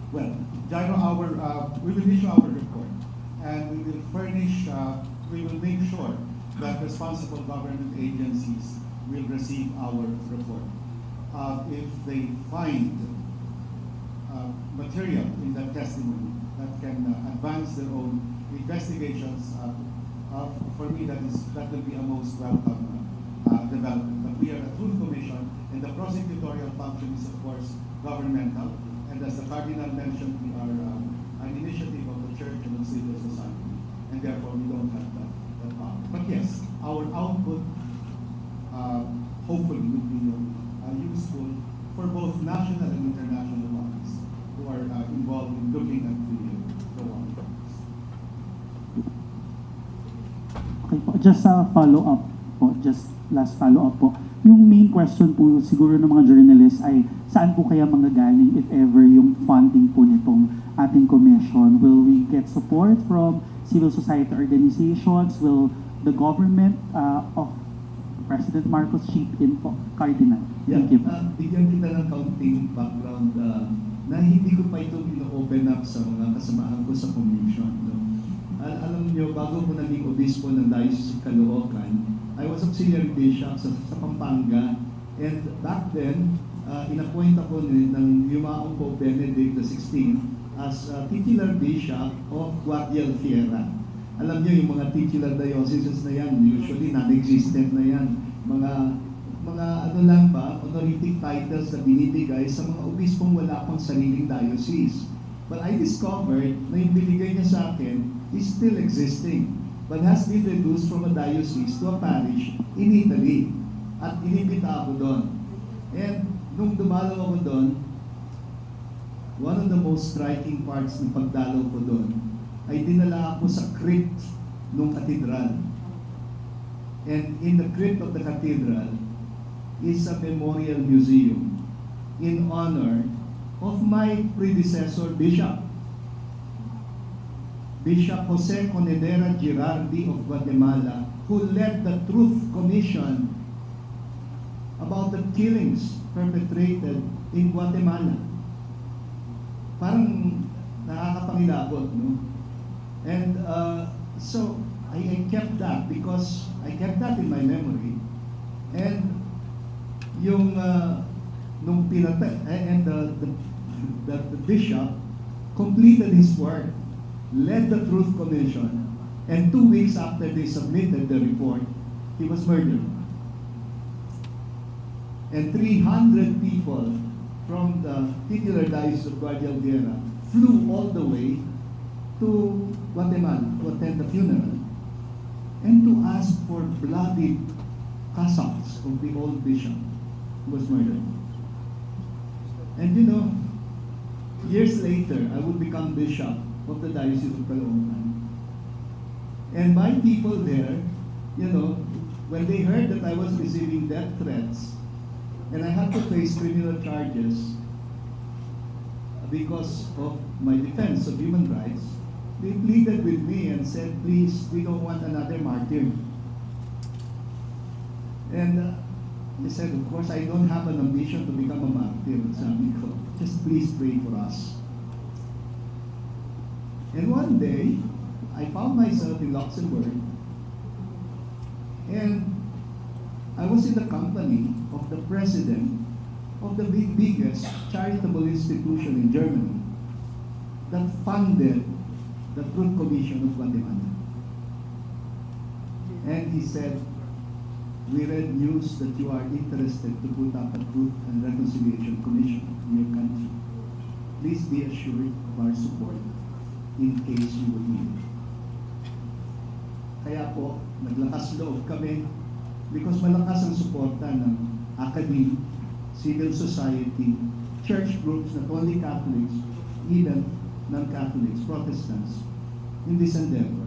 Well, Jairo, we will issue our report, and we will make sure that responsible government agencies will receive our report. If they find material in that testimony that can advance their own investigations, for me that will be a most welcome development. But we are a truth commission, and the prosecutorial function is of course governmental. And as the Cardinal mentioned, we are an initiative of the Church and of civil society, and therefore we don't have that power. But yes, our output hopefully will be useful for both national and international bodies who are involved in looking at the war. Okay po, just a follow-up po, just last follow-up po. Yung main question po siguro ng mga journalists ay saan po kaya manggagaling if ever yung funding po nitong ating commission? Will we get support from civil society organizations? Will the government of President Marcos chip in po? Cardinal. Yeah, Thank you. bigyan kita ng kaunting background na hindi ko pa ito ino-open up sa mga kasamahan ko sa commission. No? Alam niyo, bago ko naging obispo ng Diocese of Caloocan, I was auxiliary bishop sa Pampanga, and back then, inappoint ako ng yumaong Pope Benedict XVI as titular bishop of Guadalajara. Alam niyo, yung mga titular dioceses na yan, usually non-existent na yan. Mga ano lang ba, honorific titles na binibigay sa mga obispong wala pang sariling diocese. But I discovered na yung binigay niya sa akin is still existing, but has been reduced from a diocese to a parish in Italy. At inibita ako doon. And nung dumalaw ako doon, one of the most striking parts ng pagdalaw ko doon ay dinala ako sa crypt ng katedral. And in the crypt of the cathedral is a memorial museum in honor of my predecessor bishop, Bishop Jose Conedera Girardi of Guatemala, who led the Truth Commission about the killings perpetrated in Guatemala. Parang nakakapangilabot, no? And so I kept that because I kept that in my memory. And yung nung pinatay, and the bishop completed his work, led the Truth Commission, and 2 weeks after they submitted the report, he was murdered. And 300 people from the titular diocese of Guadalajara flew all the way to Guatemala to attend the funeral and to ask for bloody cassocks of the old bishop who was murdered. And you know, years later, I would become bishop of the Diocese of Caloocan. And my people there, you know, when they heard that I was receiving death threats and I had to face criminal charges because of my defense of human rights, they pleaded with me and said, please, we don't want another martyr. And I said, of course, I don't have an ambition to become a martyr. Sabi ko, just please pray for us. And one day, I found myself in Luxembourg, and I was in the company of the president of the biggest charitable institution in Germany that funded the Truth Commission of Guatemala. And he said, we read news that you are interested to put up a Truth and Reconciliation Commission in your country. Please be assured of our support in case you would need it. Kaya po, naglakas loob kami because malakas ang suporta ng academy, civil society, church groups, not only Catholics, even non-Catholics, Protestants, in this endeavor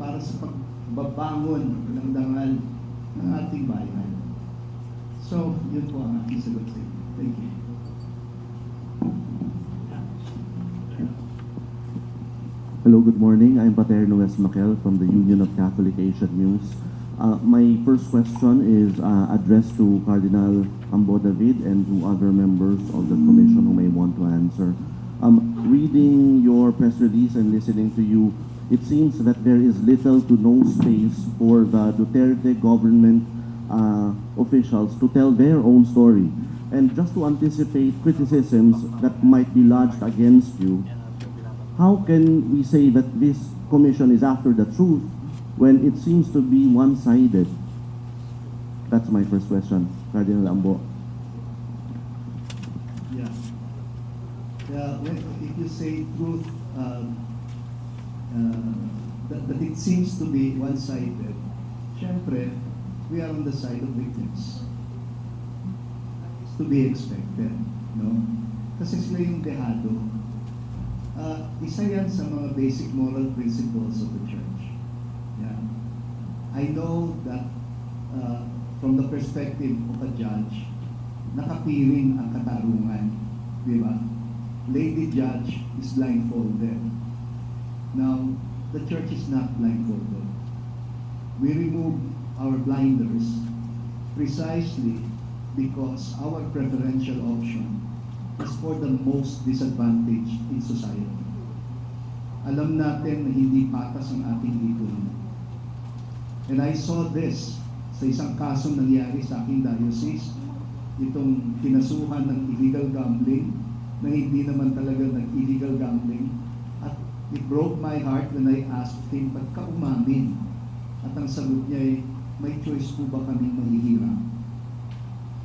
para sa pagbabangon ng dangal ng ating bayan. So, yun po ang aking sagot sa inyo. Thank you. Hello, good morning. I'm Paterno S. Maquel from the Union of Catholic Asian News. My first question is addressed to Cardinal Ambo David and to other members of the commission who may want to answer. Reading your press release and listening to you, it seems that there is little to no space for the Duterte government officials to tell their own story. And just to anticipate criticisms that might be lodged against you, how can we say that this commission is after the truth when it seems to be one-sided? That's my first question, Cardinal Ambo. Yeah. Yeah, if you say truth, that it seems to be one-sided, syempre, we are on the side of victims. It's to be expected, no? Kasi sila yung dehado. Isa yan sa mga basic moral principles of the church. Yeah. I know that from the perspective of a judge, nakapiring ang katarungan, di ba? Lady judge is blindfolded. Now, the church is not blindfolded. We remove our blinders precisely because our preferential option is for the most disadvantaged in society. Alam natin na hindi patas ang ating lipunan. And I saw this sa isang kasong nangyari sa aking diocese, itong kinasuhan ng illegal gambling, na hindi naman talaga nag-illegal gambling. At it broke my heart when I asked him, ba't ka umamin? At ang sagot niya ay, may choice po ba kaming mahihirap?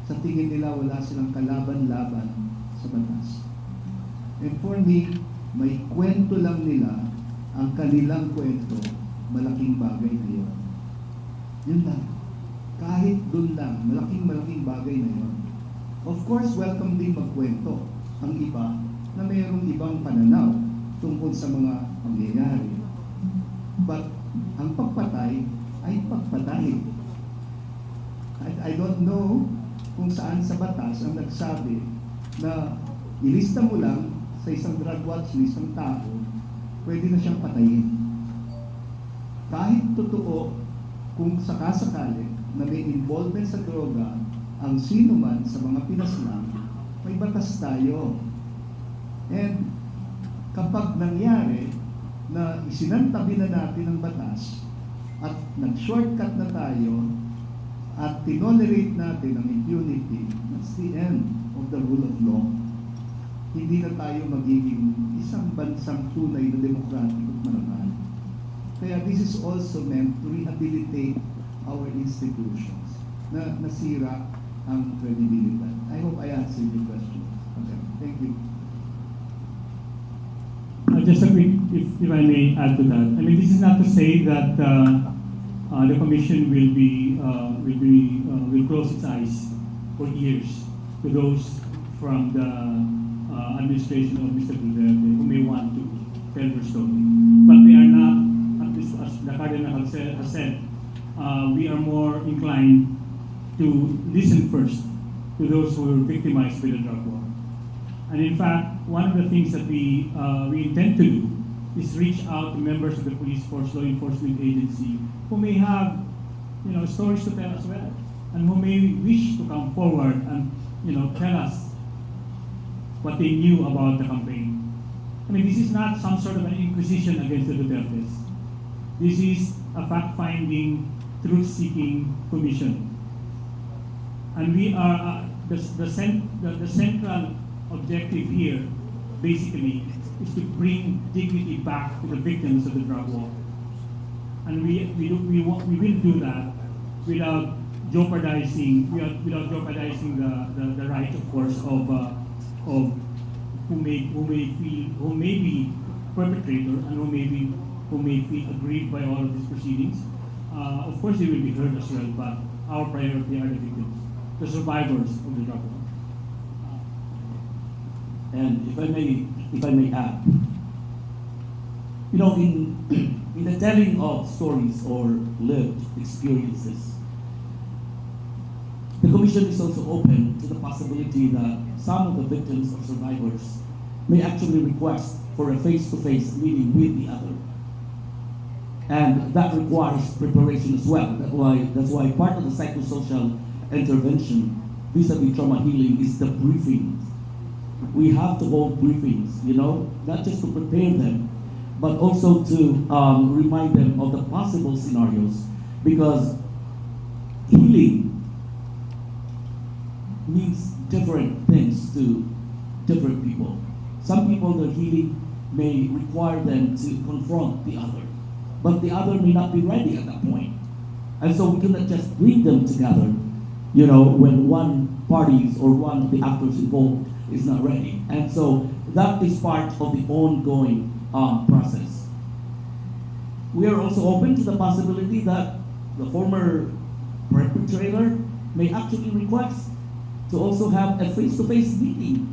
Sa tingin nila, wala silang kalaban-laban sa batas. And for me, may kwento lang nila, ang kanilang kwento, malaking bagay na yun. Yun lang. Kahit dun lang, malaking bagay na yun. Of course, welcome din magkwento ang iba na mayroong ibang pananaw tungkol sa mga pangyayari. But ang pagpatay ay pagpatay. I don't know kung saan sa batas ang nagsabi na ilista mo lang sa isang drug watch list ng tao, pwede na siyang patayin. Kahit totoo, kung sakasakali na may involvement sa droga ang sino man sa mga pinaslang, may batas tayo. And kapag nangyari na isinantabi na natin ang batas at nag-shortcut na tayo at tinolerate natin ang impunity, that's the end of the rule of law. Hindi na tayo magiging isang bansang tunay na demokratik at marangal. Kaya this is also meant to rehabilitate our institutions na nasira ang credibility. I hope I answered your question. Okay, thank you. Just a quick, if I may add to that. I mean, this is not to say that the commission will close its eyes for years to those from the administration of Mr. Duterte who may want to tell their story. But we are not, at least as the Cardinal has said, we are more inclined to listen first to those who were victimized by the drug war. And in fact, one of the things that we intend to do is reach out to members of the police force, law enforcement agency, who may have, stories to tell as well, and who may wish to come forward and, tell us what they knew about the campaign. I mean, this is not some sort of an inquisition against the Dutertes. This is a fact-finding, truth-seeking commission. And we are, the central objective here, basically, is to bring dignity back to the victims of the drug war. And we will do that without jeopardizing the right, of course, of who may be perpetrator and who may feel aggrieved by all of these proceedings. Of course, they will be heard as well, but our priority are the victims, the survivors of the drug war. And if I may add, in the telling of stories or lived experiences, the Commission is also open to the possibility that some of the victims or survivors may actually request for a face-to-face meeting with the other. And that requires preparation as well. That's why part of the psychosocial intervention vis-a-vis trauma healing is the briefing. We have to hold briefings, not just to prepare them, but also to remind them of the possible scenarios, because healing means different things to different people. Some people, their healing may require them to confront the other. But the other may not be ready at that point. And so we cannot just bring them together, when one party or one of the actors involved is not ready. And so that is part of the ongoing process. We are also open to the possibility that the former perpetrator may actually request to also have a face-to-face meeting,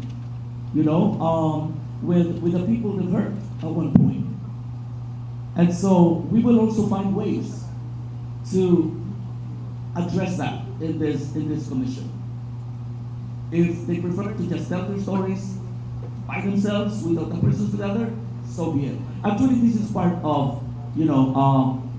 with the people that hurt at one point. And so we will also find ways to address that in this commission. If they prefer to just tell their stories by themselves without the persons together, so be it. Actually, this is part of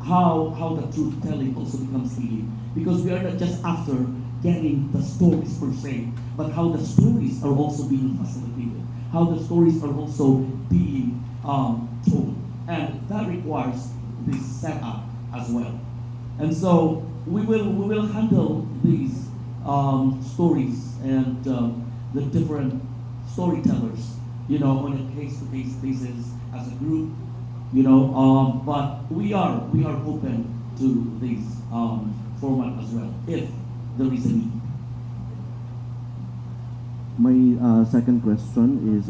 how the truth telling also becomes key, because we are not just after getting the stories per se, but how the stories are also being facilitated, how the stories are also being told, and that requires this setup as well. And so we will handle these stories and the different storytellers, on a case-to-case basis as a group, but we are open to this format as well if there is a need. My second question is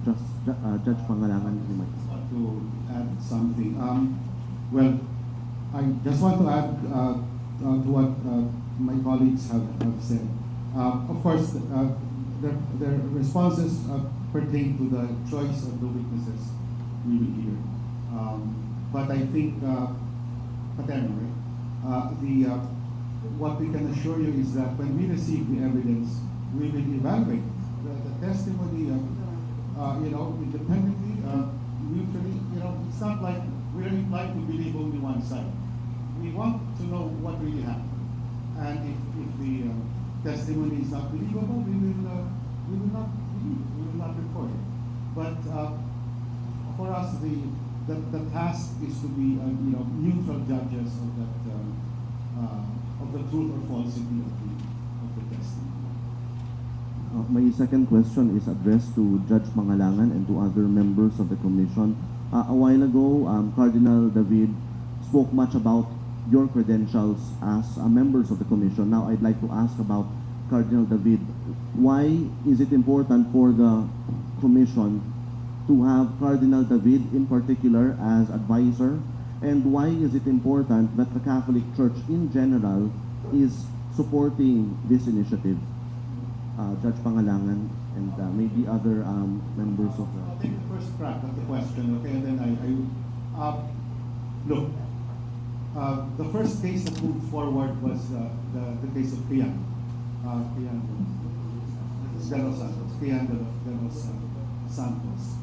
Judge Pangalangan, you might. I want to add something. Well, I just want to add to what my colleagues have said. Of course, their responses pertain to the choice of the witnesses we will hear. But I think, Paterno, right? What we can assure you is that when we receive the evidence, we will evaluate the testimony, independently, mutually. It's not like we're inclined to believe only one side. We want to know what really happened, and if the testimony is not believable, we will not believe, we will not report it. But for us, the task is to be neutral judges of that of the truth or falsity of the testimony. My second question is addressed to Judge Pangalangan and to other members of the commission. A while ago, Cardinal David spoke much about your credentials as members of the commission. Now, I'd like to ask about Cardinal David. Why is it important for the commission to have Cardinal David in particular as advisor? And why is it important that the Catholic Church in general is supporting this initiative? Judge Pangalangan and maybe other members of the... I'll take the first crack at the question, okay, and then look, the first case that moved forward was the case of Kian de los Santos.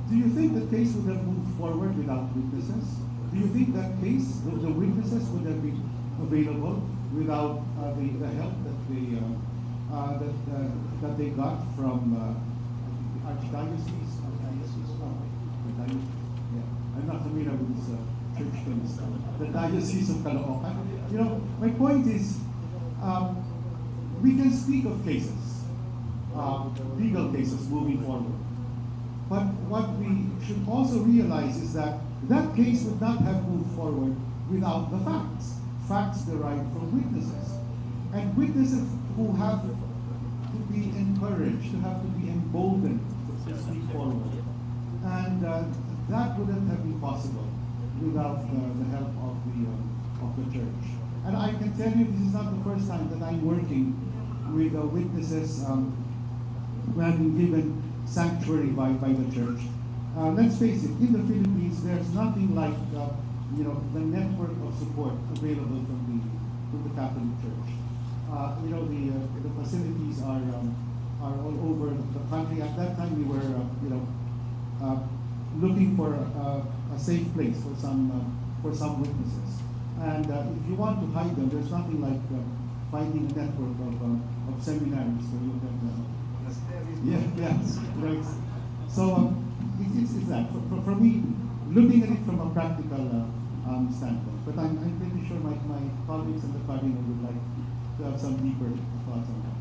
Do you think the case would have moved forward without witnesses? Do you think that case, the witnesses would have been available without the help that they got from the Archdiocese? I'm not familiar with this church terms. The Diocese of Caloocan. My point is, we can speak of cases, legal cases moving forward. But what we should also realize is that that case would not have moved forward without the facts. Facts derived from witnesses. And witnesses who have to be encouraged, who have to be emboldened to speak forward. And that wouldn't have been possible without the help of the church. And I can tell you this is not the first time that I'm working with witnesses who have been given sanctuary by the church. Let's face it, in the Philippines, there's nothing like the network of support available from the Catholic Church. The facilities are all over the country. At that time, we were looking for a safe place for some witnesses. And if you want to hide them, there's nothing like finding a network of seminaries where you can. Right. So it's that. For me, looking at it from a practical standpoint. But I'm pretty sure my colleagues in the Cardinal would like to have some deeper thoughts on that.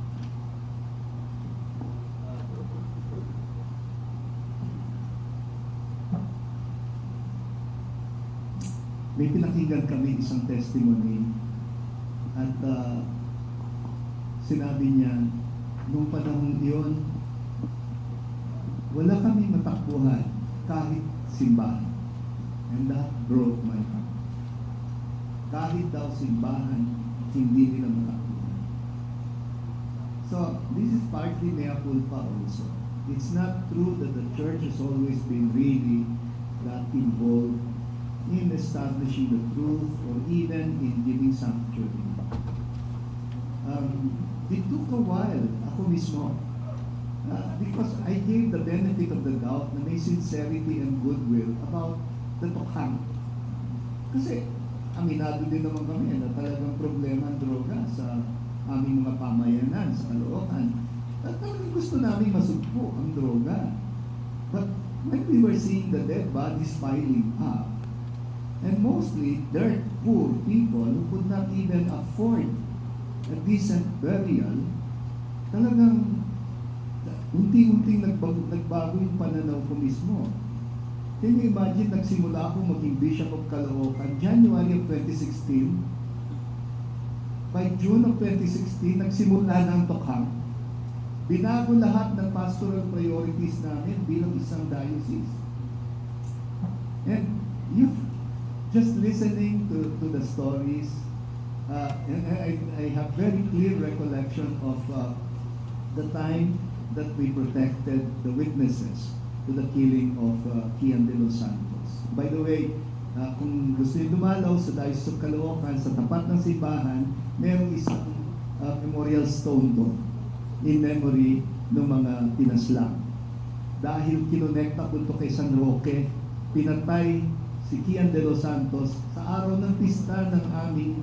may pinakinggan kami isang testimony at sinabi niya, nung panahon iyon, wala kami matakbuhan kahit simbahan. And that broke my heart. Kahit daw simbahan, hindi nila matakbuhan. So, this is partly mea culpa also. It's not true that the church has always been really that involved in establishing the truth or even in giving sanctuary. It took a while, ako mismo, because I gave the benefit of the doubt na may sincerity and goodwill about the tokhang. Kasi aminado din naman kami na talagang problema ang droga sa aming mga pamayanan, sa Caloocan. At talagang gusto namin masugpo ang droga. But when we were seeing the dead bodies piling up, and mostly dirt poor people who could not even afford a decent burial, talagang unti-unting nagbago yung pananaw ko mismo. Can you imagine, nagsimula akong maging Bishop of Caloocan, January of 2016. By June of 2016, nagsimula na ang tokhang. Binago lahat ng pastoral priorities namin bilang isang diocese. And you just listening to the stories, and I have very clear recollection of the time that we protected the witnesses to the killing of Kian de los Santos. By the way, kung gusto niyo dumalaw sa Diocese of Caloocan, sa tapat ng simbahan, mayroong isang memorial stone doon in memory ng mga pinaslang. Dahil kinonekta ko ito kay San Roque, pinatay si Kian de los Santos sa araw ng pista ng aming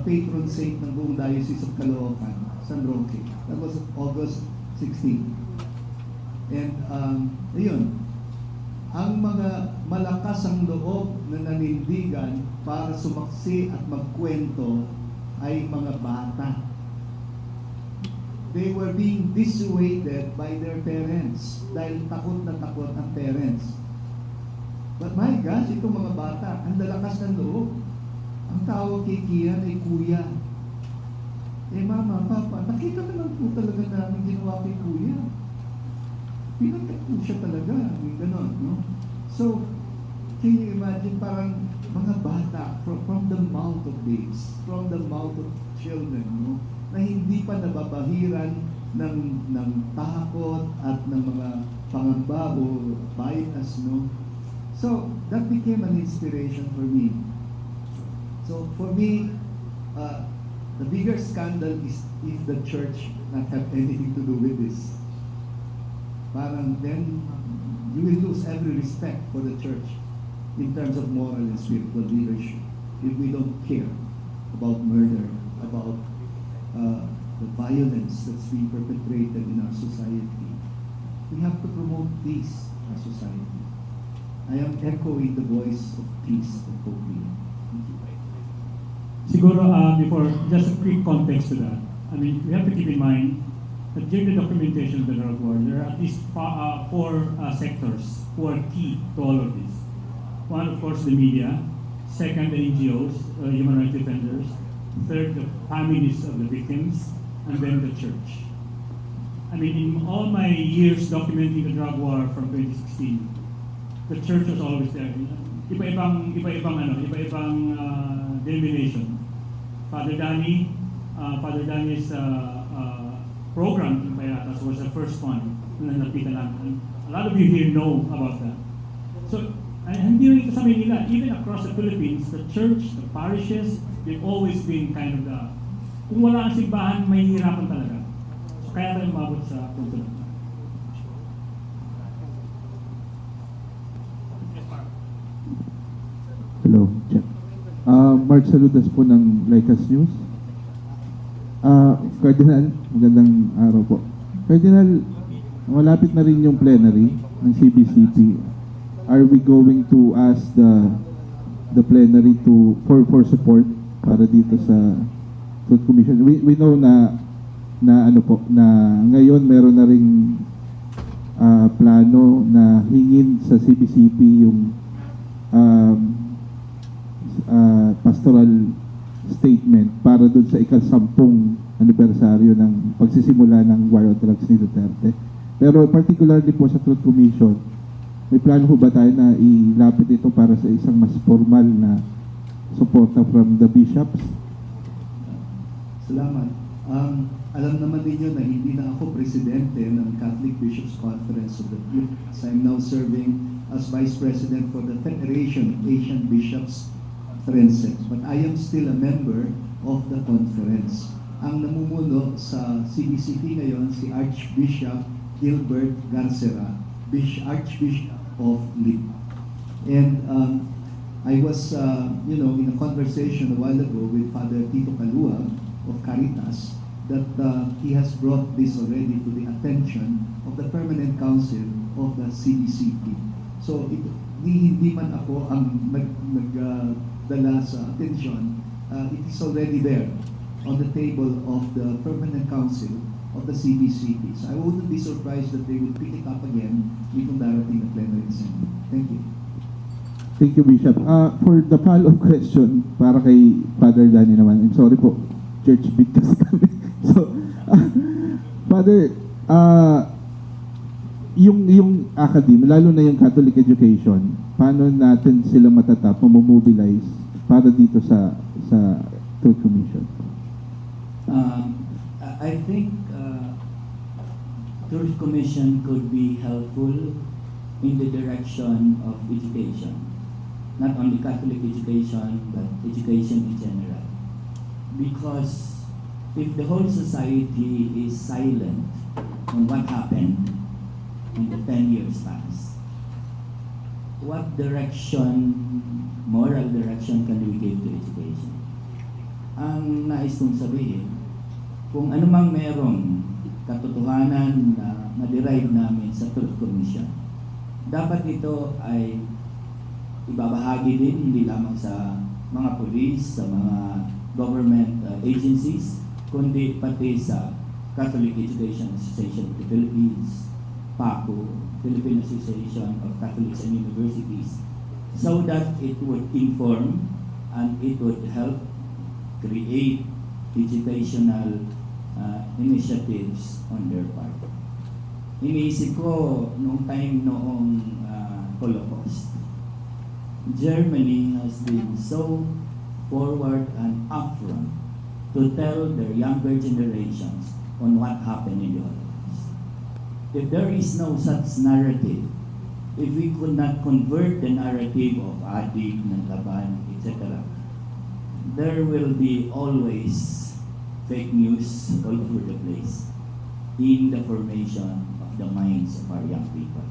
patron saint ng buong Diocese of Caloocan, San Roque. That was August 16. And ayun, ang mga malakas ang loob na nanindigan para sumaksi at magkwento ay mga bata. They were being dissuaded by their parents dahil takot na takot ang parents. But my gosh, itong mga bata, ang lalakas ng loob. Ang tawag kay Kian ay kuya. Eh mama, papa, nakita naman po talaga namin ginawa kay kuya. Pinatay po siya talaga, yung ganon, no? So, can you imagine, parang mga bata from the mouth of babes, from the mouth of children, no? Na hindi pa nababahiran ng takot at ng mga pangamba o bias, no? So, that became an inspiration for me. So, for me, the bigger scandal is if the church not have anything to do with this. Parang then, you will lose every respect for the church in terms of moral and spiritual leadership if we don't care about murder, about the violence that's being perpetrated in our society. We have to promote peace in our society. I am echoing the voice of peace of Pope Leo. Thank you. Siguro, before, just a quick context to that. I mean, we have to keep in mind that during the documentation of the drug war, there are at least four sectors who are key to all of this. One, of course, the media. Second, the NGOs, human rights defenders. Third, the families of the victims. And then the church. I mean, in all my years documenting the drug war from 2016, the church was always there. Iba-ibang denomination. Father Danny's program in Payatas was the first one na nakita namin. A lot of you here know about that. So, hindi rin ito sa Manila, even across the Philippines, the church, the parishes, they've always been kind of the, kung wala ang simbahan, may hirapan talaga. So, kaya tayo umabot sa punto na. Hello, Jeff. Mark Saludas po ng Lycas News. Cardinal, magandang araw po. Cardinal, malapit na rin yung plenary ng CBCP. Are we going to ask the plenary for support para dito sa Truth Commission? We know na ngayon meron na ring plano na hingin sa CBCP yung pastoral statement para doon sa ika-10 anibersaryo ng pagsisimula ng War on Drugs ni Duterte. Pero particularly po sa Truth Commission, may plano po ba tayo na ilapit ito para sa isang mas formal na suporta from the bishops? Salamat. Alam naman ninyo na hindi na ako presidente ng Catholic Bishops Conference of the Philippines. I'm now serving as Vice President for the Federation of Asian Bishops Conferences. But I am still a member of the conference. Ang namumuno sa CBCP ngayon si Archbishop Gilbert Garcera, Archbishop of Lima. And I was, in a conversation a while ago with Father Tito Calua of Caritas that he has brought this already to the attention of the Permanent Council of the CBCP. So hindi man ako ang nagdala sa atensyon, it is already there on the table of the Permanent Council of the CBCP. So I wouldn't be surprised that they would pick it up again itong darating na plenary session. Thank you. Thank you, Bishop. For the follow-up question, para kay Father Danny naman, I'm sorry po, church beat kasi kami. So, Father, yung academy, lalo na yung Catholic education, paano natin sila matatap, mobilize para dito sa Truth Commission? I think Truth Commission could be helpful in the direction of education. Not only Catholic education, but education in general. Because if the whole society is silent on what happened in the 10 years past, what direction, moral direction can we give to education? Ang nais kong sabihin, kung anumang merong katotohanan na ma-derive namin sa Truth Commission, dapat ito ay ibabahagi din hindi lamang sa mga police, sa mga government agencies, kundi pati sa Catholic Education Association of the Philippines, PACU, Philippine Association of Catholics and Universities, so that it would inform and it would help create educational initiatives on their part. Iniisip ko noong Holocaust, Germany has been so forward and upfront to tell their younger generations on what happened in the Holocaust. If there is no such narrative, if we could not convert the narrative of Adig, ng Laban, etc., there will be always fake news all over the place in the formation of the minds of our young people.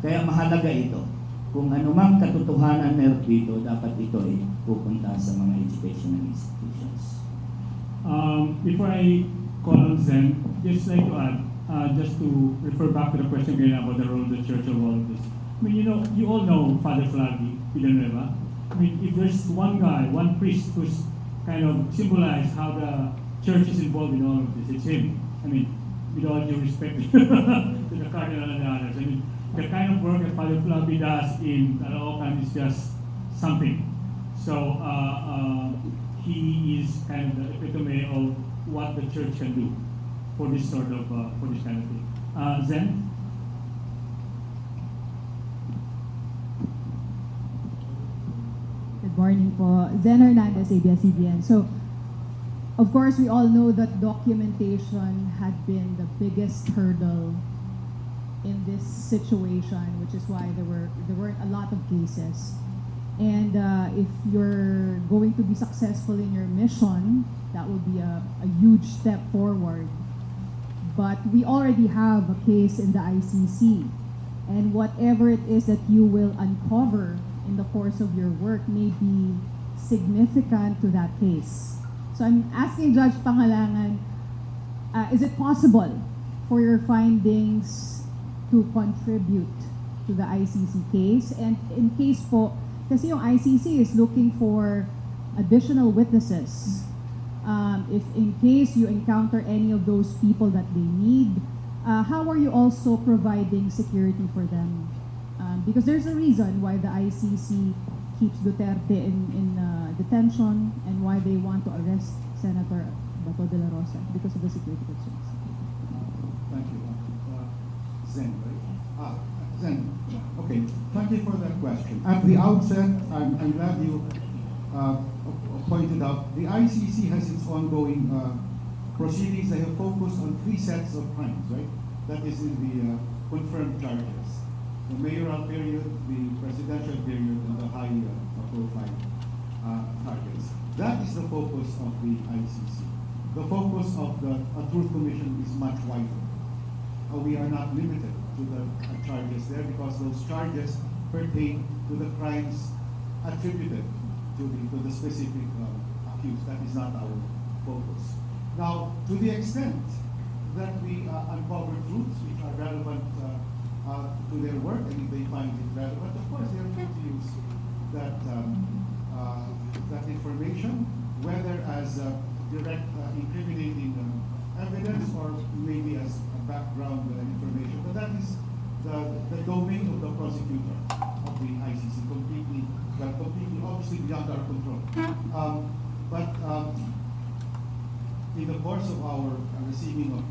Kaya mahalaga ito. Kung anumang katotohanan meron dito, dapat ito ay pupunta sa mga educational institutions. Before I call on Zen, just like to add, just to refer back to the question again about the role of the church of all of this. I mean, you all know Father Flavi Villanueva. I mean, if there's one guy, one priest who's kind of symbolized how the church is involved in all of this, it's him. I mean, with all due respect to the Cardinal and the others. I mean, the kind of work that Father Flavi does in Caloocan is just something. So he is kind of the epitome of what the church can do for this sort of for this kind of thing. Zen. Good morning po. Zen Hernandez, ABS-CBN. So, of course, we all know that documentation had been the biggest hurdle in this situation, which is why there weren't a lot of cases. And if you're going to be successful in your mission, that would be a huge step forward. But we already have a case in the ICC, and whatever it is that you will uncover in the course of your work may be significant to that case. So I'm asking Judge Pangalangan, is it possible for your findings to contribute to the ICC case? And in case po, kasi yung ICC is looking for additional witnesses. If in case you encounter any of those people that they need, how are you also providing security for them? Because there's a reason why the ICC keeps Duterte in detention and why they want to arrest Senator Bato de la Rosa because of the security concerns. Thank you. Zen, right? Zen. Okay, thank you for that question. At the outset, I'm glad you pointed out, the ICC has its ongoing proceedings. They have focused on 3 sets of crimes, right? That is in the confirmed charges. The mayoral period, the presidential period, and the high profile targets. That is the focus of the ICC. The focus of the Truth Commission is much wider. We are not limited to the charges there because those charges pertain to the crimes attributed to the specific accused. That is not our focus. Now, to the extent that we uncover truths which are relevant to their work, and if they find it relevant, of course, they are free to use that that information, whether as direct incriminating evidence or maybe as a background information. But that is the domain of the prosecutor of the ICC, completely, obviously beyond our control. In the course of our receiving of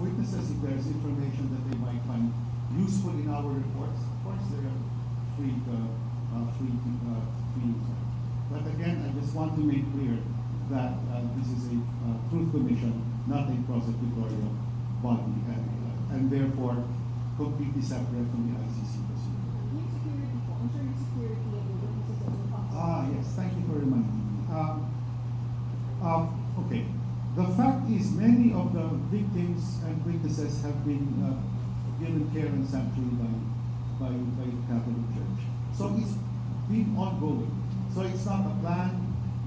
witnesses, if there is information that they might find useful in our reports, of course they are free to use that. But again, I just want to make clear that this is a Truth Commission, not a prosecutorial body, and therefore completely separate from the ICC procedure. Yes, thank you for reminding me. Okay. The fact is, many of the victims and witnesses have been given care and sanctuary by the Catholic Church. So it's been ongoing. So it's not a plan,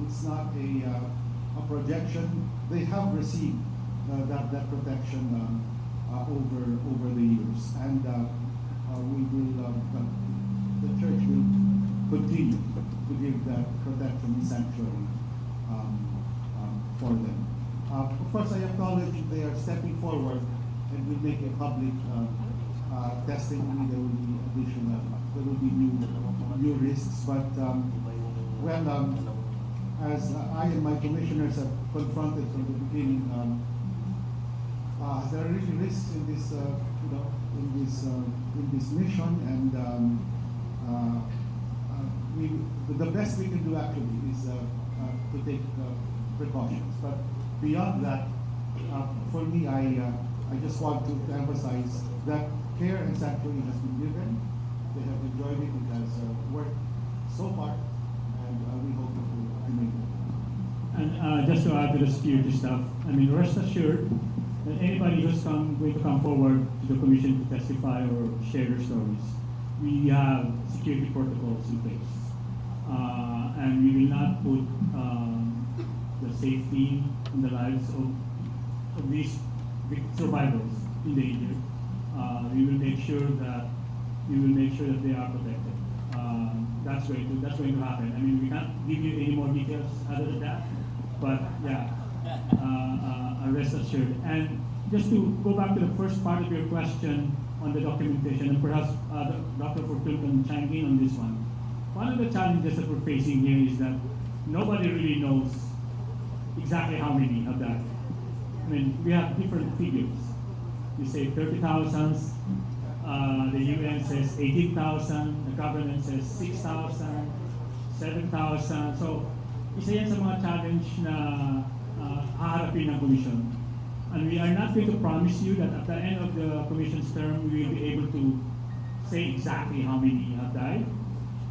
it's not a projection. They have received that protection over the years, and the Church will continue to give that protection and sanctuary for them. Of course, I acknowledge they are stepping forward and will make a public testimony. There will be additional, there will be new risks. But as I and my commissioners have confronted from the beginning, there are really risks in this, in this mission, and the best we can do actually is to take precautions. But beyond that, for me, I just want to emphasize that care and sanctuary has been given. They have enjoyed it. It has worked so far, and we hope it will remain. And just to add to the security stuff, I mean, rest assured that anybody who's going to come forward to the commission to testify or share their stories, we have security protocols in place. And we will not put the safety and the lives of these survivors in danger. We will make sure that they are protected. That's going to happen. I mean, we can't give you any more details other than that, but yeah, rest assured. And just to go back to the first part of your question on the documentation, and perhaps Dr. Fortune can chime in on this one. One of the challenges that we're facing here is that nobody really knows exactly how many have died. I mean, we have different figures. We say 30,000, the UN says 18,000, the government says 6,000, 7,000. So, isa yan sa mga challenge na haharapin ng Commission. And we are not going to promise you that at the end of the Commission's term, we will be able to say exactly how many have died.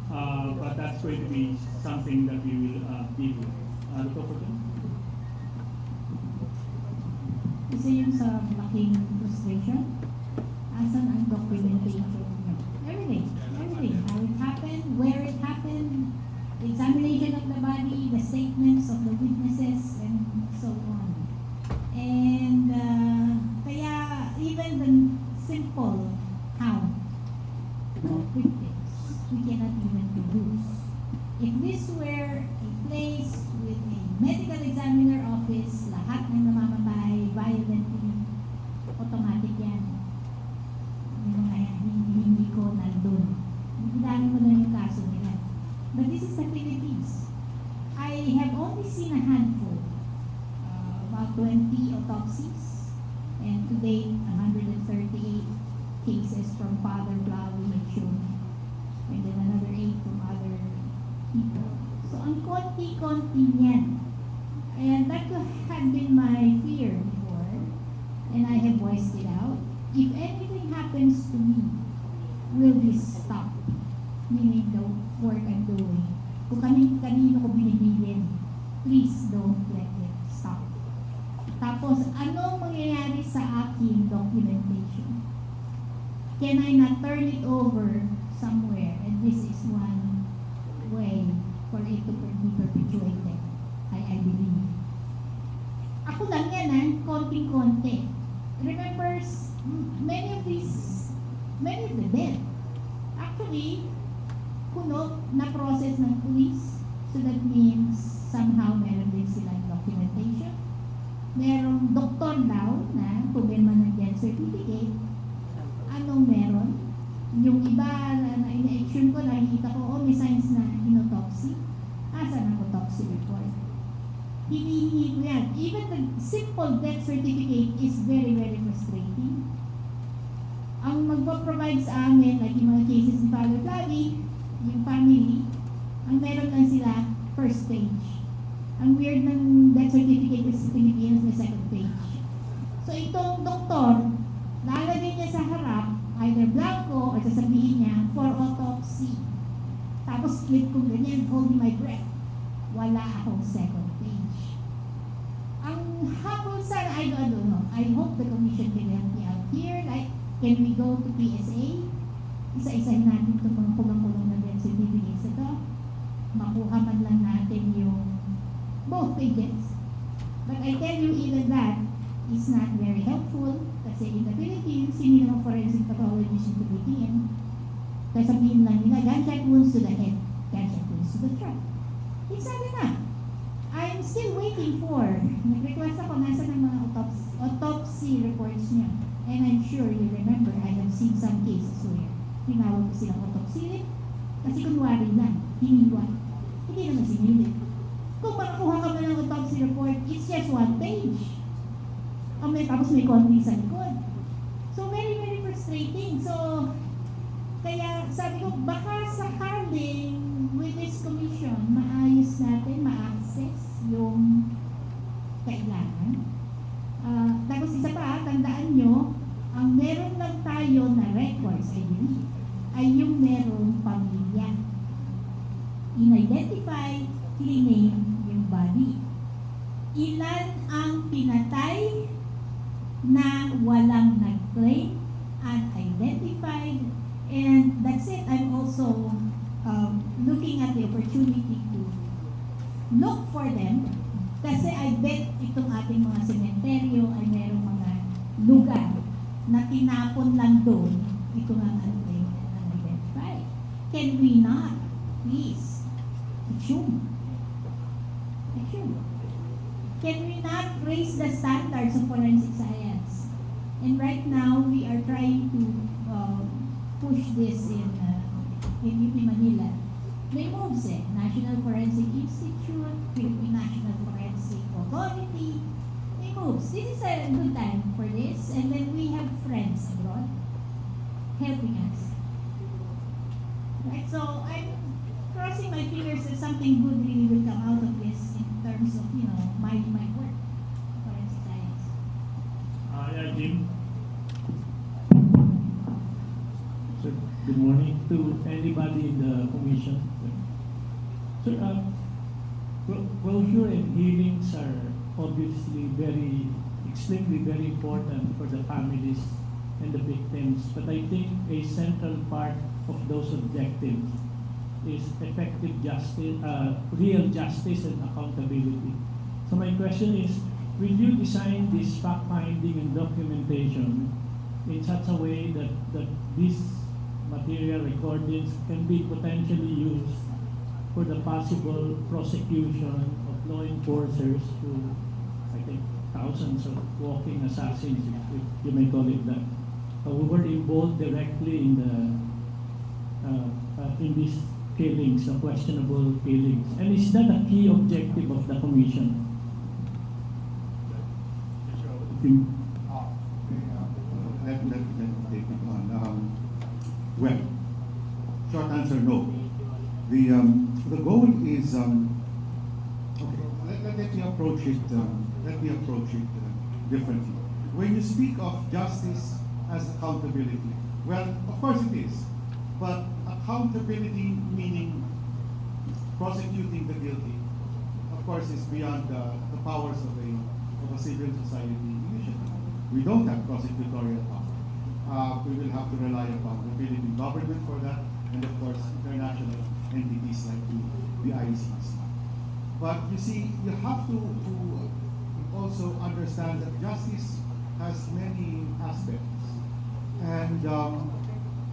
But that's going to be something that we will deal with. Dr. Fortune? Isa yun sa malaking frustration. Asan ang documentation? Everything. How it happened, where it happened, the examination of the body, the statements of the witnesses, and so on. And kaya even the simple count of victims, we cannot even produce. If this were a place with a medical examiner office, lahat ng namamatay violently, automatic yan. Hindi ko nandun. Dami mo na yung kaso nila. But this is the Philippines. I seen a handful, about 20 autopsies, and to date, 138 cases from Father Blawi and Shoni, and then another 8 from other people. So, ang konti-konti niyan. And that had been my fear before, and I have voiced it out. If anything happens to me, will this stop? Meaning the work I'm doing. Kung kanino ko binibilin, please don't let it stop. Tapos, anong mangyayari sa aking documentation? Can I not turn it over somewhere? And this is one way for it to be perpetuated. I believe. Ako lang yan, konting-konti. Remember, many of the dead, actually, na process ng police. So that means, somehow, meron din silang documentation. Merong doktor daw na pumirma ng death certificate. Anong meron? Yung iba na ina-action ko, nakikita ko, may signs na autopsy. Asa ng autopsy report? Hinihingi ko yan. Even the simple death certificate is very, very frustrating. Ang magpo-provide sa amin, like yung mga cases ni Father Blavi, yung family, ang meron lang sila first stage. Ang weird ng death certificate is Pilipinas na second stage. So itong doktor, lalagay niya sa harap, either blanco or sasabihin niya, for autopsy. Tapos split ko ganyan, holding my breath. Wala akong second stage. Ang habol sana, I don't know. I hope the commission can help me out here. Like, can we go to PSA? Isa-isahin natin itong mga kulang-kulang na death certificates ito. Makuha man lang natin yung both pages. But I tell you, even that is not very helpful kasi in the Philippines, hindi naman forensic pathologist yung tumitingin. Kaya sabihin lang nila, gunshot wounds to the head, gunshot wounds to the throat. It's not enough. I'm still waiting for, nag-request ako, nasa ng mga autopsy reports niya. And I'm sure you remember, I have seen some cases where tinawag ko silang autopsy kasi kunwari lang, hiniwan. Hindi naman sinilit. Kung makakuha ka man ng autopsy report, it's just one page. Tapos may konti sa likod. So, very, very frustrating. So, kaya sabi ko, baka sakaling with this commission, maayos natin, ma-access yung kailangan. Tapos isa pa, tandaan nyo, ang meron lang tayo na records, I believe, ay yung merong pamilya. In-identify, cleaning yung body. Ilan ang pinatay na walang nag-claim, unidentified, and that's it. I'm also looking at the opportunity to look for them kasi I bet itong ating mga sementeryo ay merong mga lugar na tinapon lang doon ito nga unidentified. Can we not, please, assume? Can we not raise the standards of forensic science? And right now, we are trying to push this in UP Manila. May moves National Forensic Institute, Philippine National Forensic Authority. May moves. This is a good time for this. And then we have friends abroad helping us. Right, so I'm crossing my fingers that something good really will come out of this in terms of, my work, forensic science. Yeah, Jim. Sir, good morning to anybody in the commission. Sir, closure and healings are obviously extremely very important for the families and the victims. But I think a central part of those objectives is effective justice, real justice and accountability. So my question is, will you design this fact-finding and documentation in such a way that these material recordings can be potentially used for the possible prosecution of law enforcers who, I think, thousands of walking assassins, if you may call it that, who were involved directly in the in these killings, the questionable killings? And is that a key objective of the commission? Let me take it on. Well, short answer, no. The goal is okay. Let me approach it. Differently. When you speak of justice as accountability, well, of course it is, but accountability meaning prosecuting the guilty, of course, is beyond the powers of a civil society initiative. We don't have prosecutorial power. We will have to rely upon the Philippine government for that, and of course, international entities like the ICC. But you see, you have to also understand that justice has many aspects, and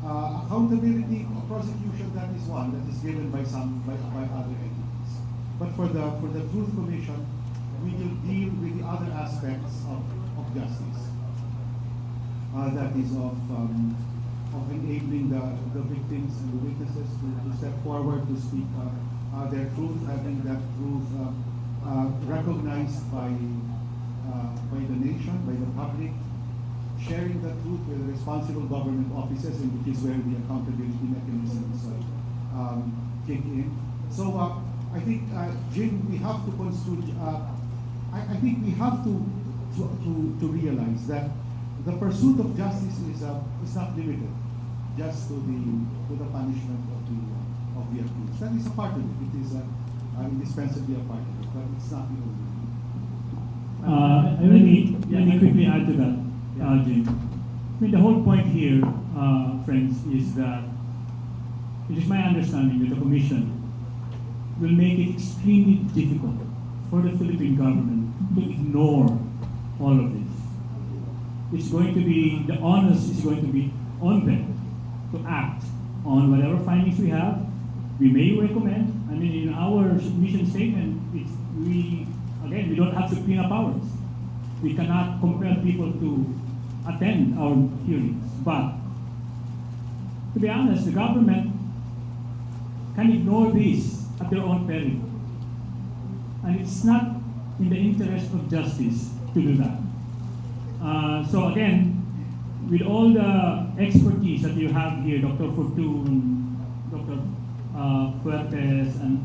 accountability, prosecution, that is one that is given by other entities. But for the Truth Commission, we will deal with the other aspects of justice. That is of enabling the victims and the witnesses to step forward to speak their truth, having that truth recognized by the nation, by the public, sharing the truth with responsible government officers, and which is where the accountability mechanisms kick in. So I think, Jim, we have to construe. I think we have to realize that the pursuit of justice is not limited just to the punishment of the accused. That is a part of it. It is indispensably a part of it, but it's not the only. Let me quickly add to that, Jim. I mean, the whole point here, friends, is that it is my understanding that the Commission will make it extremely difficult for the Philippine government to ignore all of this. It's going to be, the onus is going to be on them to act on whatever findings we have. We may recommend, I mean, in our mission statement, we don't have subpoena powers. We cannot compel people to attend our hearings. But to be honest, the government can ignore this at their own peril. And it's not in the interest of justice to do that. So again, with all the expertise that you have here, Dr. Fortun, Dr. Fuertes, and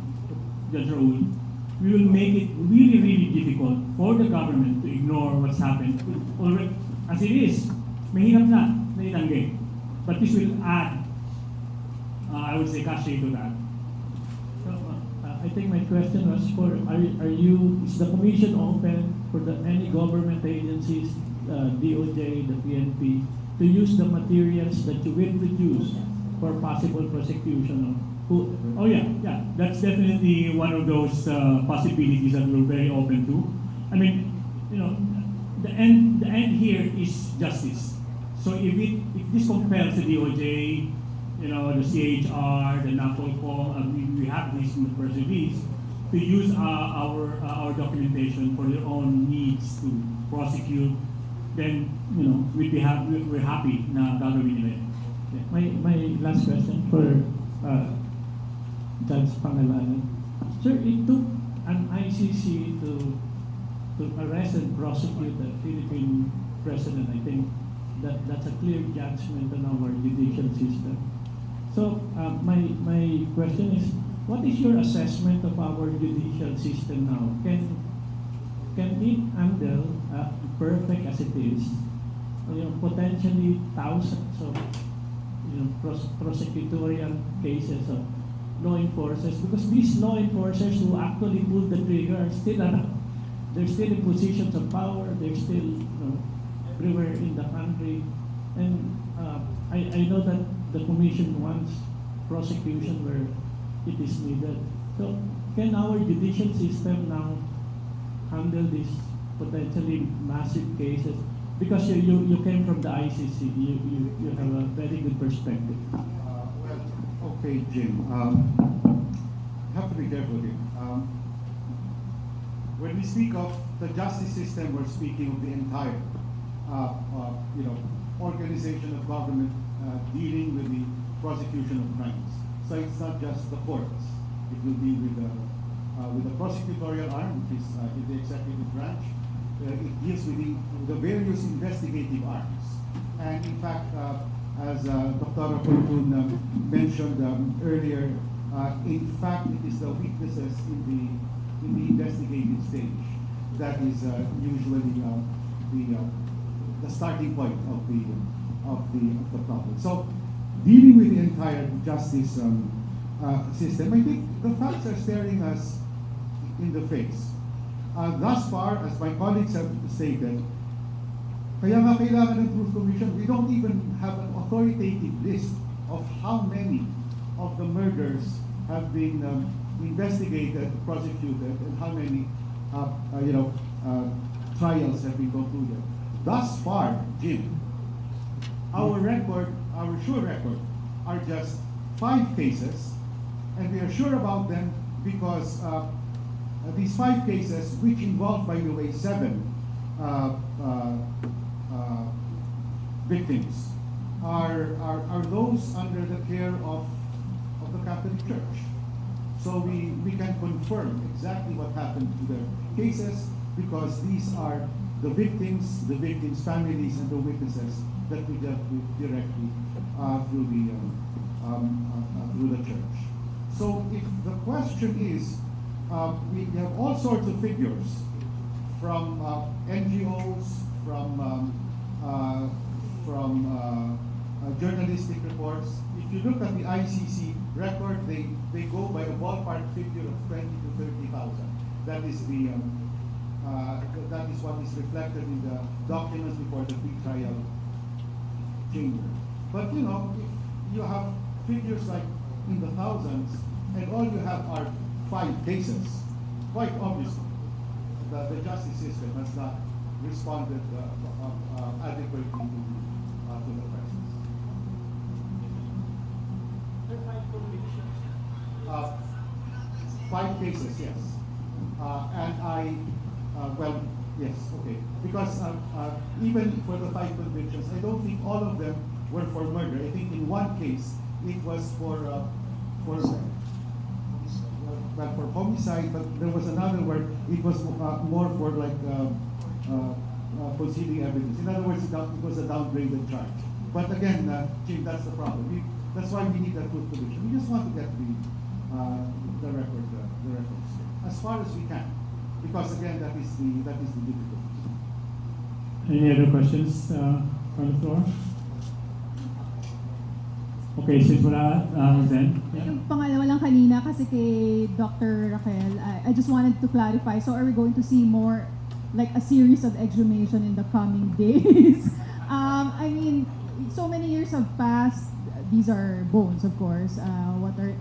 Judge Raul, we will make it really, really difficult for the government to ignore what's happened. Already, as it is, mahirap na itanggi. But this will add, I would say, cachet to that. So, I think my question was is the commission open for any government agencies, DOJ, the PNP, to use the materials that you will produce for possible prosecution of who? Oh yeah, that's definitely one of those possibilities that we're very open to. I mean, the end here is justice. So if this compels the DOJ, the CHR, the NAPOLCO, we have this in the press release, to use our documentation for their own needs to prosecute, then we're happy na gagawin nila yun. My last question for Judge Pangalanan. Sir, it took an ICC to arrest and prosecute the Philippine president. I think that's a clear judgment on our judicial system. So my question is, what is your assessment of our judicial system now? Can it handle, perfect as it is, potentially thousands of prosecutorial cases of law enforcers? Because these law enforcers who actually pull the trigger are still around. They're still in positions of power. They're still everywhere in the country. And I know that the commission wants prosecution where it is needed. So can our judicial system now handle these potentially massive cases? Because you came from the ICC, you have a very good perspective. Okay, Jim. Have to be careful here. When we speak of the justice system, we're speaking of the entire, organization of government dealing with the prosecution of crimes. So it's not just the courts. It will be with the prosecutorial arm, which is in the executive branch. It deals with the various investigative arms. And in fact, as Dr. Apolun mentioned earlier, in fact, it is the witnesses in the investigative stage that is usually the starting point of the problem. So, dealing with the entire justice system, I think the facts are staring us in the face. Thus far, as my colleagues have stated, kaya nga kailangan ng Truth Commission, we don't even have an authoritative list of how many of the murders have been investigated, prosecuted, and how many trials have been concluded. Thus far, Jim, our sure record, are just 5 cases, and we are sure about them because these 5 cases, which involve, by the way, 7 victims, are those under the care of the Catholic Church. So we can confirm exactly what happened to their cases because these are the victims' families, and the witnesses that we dealt with directly through the church. So if the question is, we have all sorts of figures from NGOs, from journalistic reports. If you look at the ICC record, they go by a ballpark figure of 20 to 30,000. That is that is what is reflected in the documents before the pre-trial chamber. But if you have figures like in the thousands, and all you have are 5 cases, quite obviously, the justice system has not responded adequately to the crisis. 5 cases, yes. Yes, okay. Because even for the 5 convictions, I don't think all of them were for murder. I think in one case, it was for homicide, but there was another where it was more for like concealing evidence. In other words, it was a downgraded charge. But again, Jim, that's the problem. That's why we need that Truth Commission. We just want to get the record straight as far as we can, because again, that is the difficulty. Any other questions from the floor? Okay, since wala, Zen. Yung pangalawa lang kanina kasi kay Dr. Raquel, I just wanted to clarify. So are we going to see more like a series of exhumation in the coming days? I mean, so many years have passed. These are bones, of course.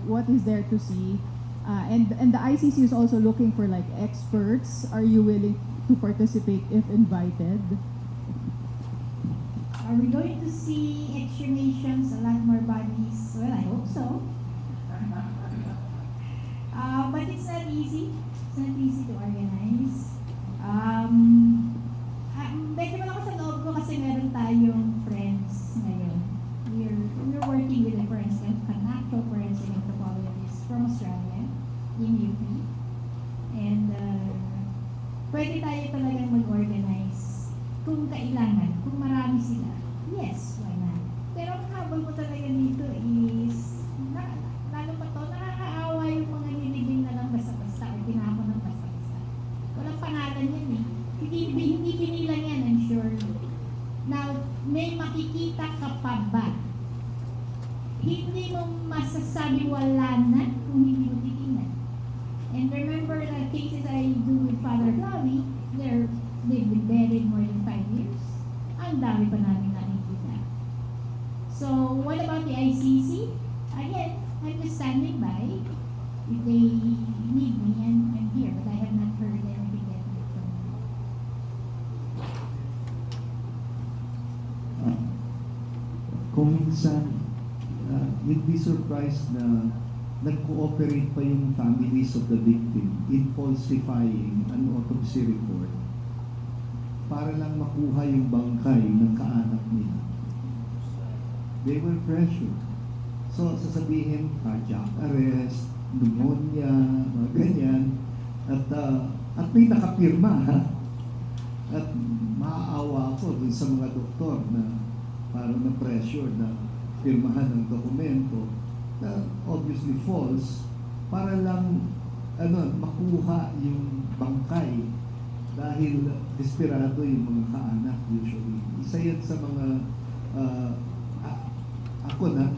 What is there to see? And the ICC is also looking for like experts. Are you willing to participate if invited? Are we going to see exhumations, a lot more bodies? Well, I hope so. But it's not easy. It's not easy to organize. Medyo lang ako sa loob ko kasi meron tayong friends ngayon. We're working with a natural forensic anthropologist from Australia, in UP. And pwede tayo talagang mag-organize kung kailangan, kung marami sila. Yes, why not? Pero ang habol mo talaga dito is, lalo pa to, nakakaawa yung mga nilibing na lang basta-basta o tinapon ng basta-basta. Walang pangalan yan eh. Hindi pinilang yan, I'm sure. Now, may makikita ka pa ba? Hindi mo masasabi wala na kung hindi mo titingnan. And remember the cases I do with Father Flavi, they've been buried more than 5 years. Ang dami pa namin nakikita. So, what about the ICC? Again, I'm just standing by. If they need me, I'm here, but I have not heard anything yet from them. Kung minsan, you'd be surprised na nag-cooperate pa yung families of the victim in falsifying an autopsy report para lang makuha yung bangkay ng kaanak nila. They were pressured. So, sasabihin, cardiac arrest, pneumonia, mga ganyan. At may nakapirma, ha? At maaawa ako dun sa mga doktor na parang na-pressure na pirmahan ng dokumento na obviously false para lang makuha yung bangkay dahil desperado yung mga kaanak usually. Isa yan sa mga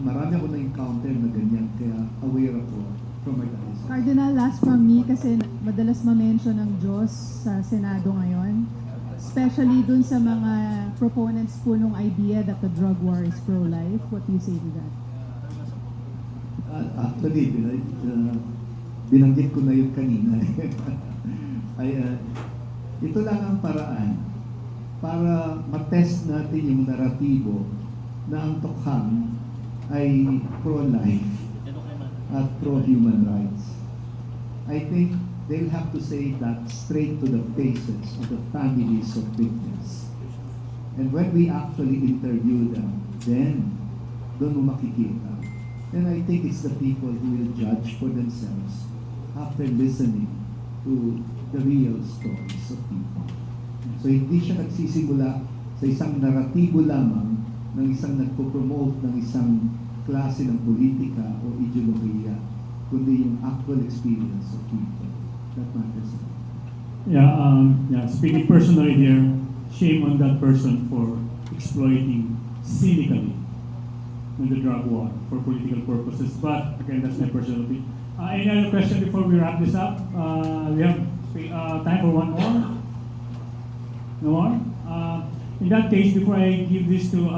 marami ako na-encounter na ganyan kaya aware ako from my life. Cardinal, last from me kasi madalas ma-mention ng Diyos sa Senado ngayon. Especially dun sa mga proponents po nung idea that the drug war is pro-life. What do you say to that? Actually, binanggit ko na yun kanina. Ito lang ang paraan para matest natin yung naratibo na ang tokhang ay pro-life at pro-human rights. I think they'll have to say that straight to the faces of the families of victims. And when we actually interview them, then doon mo makikita. And I think it's the people who will judge for themselves after listening to the real stories of people. So hindi siya nagsisimula sa isang naratibo lamang ng isang nagpo-promote ng isang klase ng politika o ideolohiya, kundi yung actual experience of people. That matters. Yeah, speaking personally here, shame on that person for exploiting cynically in the drug war for political purposes. But again, that's my personal opinion. Any other question before we wrap this up? We have time for one more. No more? In that case, before I give this to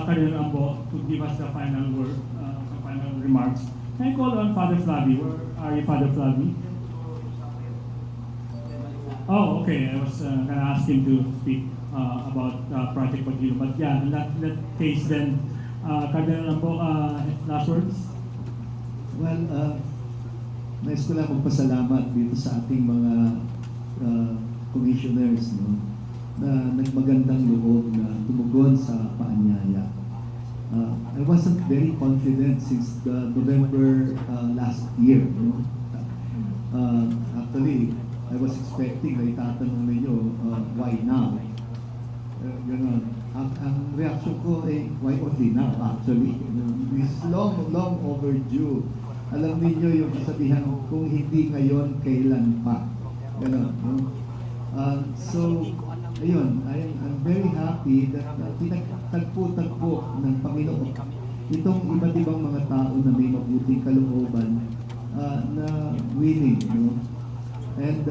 Cardinal Ambo to give us the final word, some final remarks, can I call on Father Flavi? Where are you, Father Flavi? Oh, okay. I was going to ask him to speak about Project Pagilo. But yeah, in that case then, Cardinal Ambo, last words? Well, nais ko lang magpasalamat dito sa ating mga commissioners, no, na nagmagandang loob na tumugon sa paanyaya. I wasn't very confident since the November last year. No? Actually, I was expecting na itatanong ninyo, why now? Ganun. Ang reaction ko ay, why only now actually? This long overdue. Alam niyo yung kasabihan, kung hindi ngayon, kailan pa? Ganun. No? So, ayun, I'm very happy that pinagtagpo-tagpo ng Panginoon itong iba't ibang mga tao na may mabuting kalooban na willing, no? And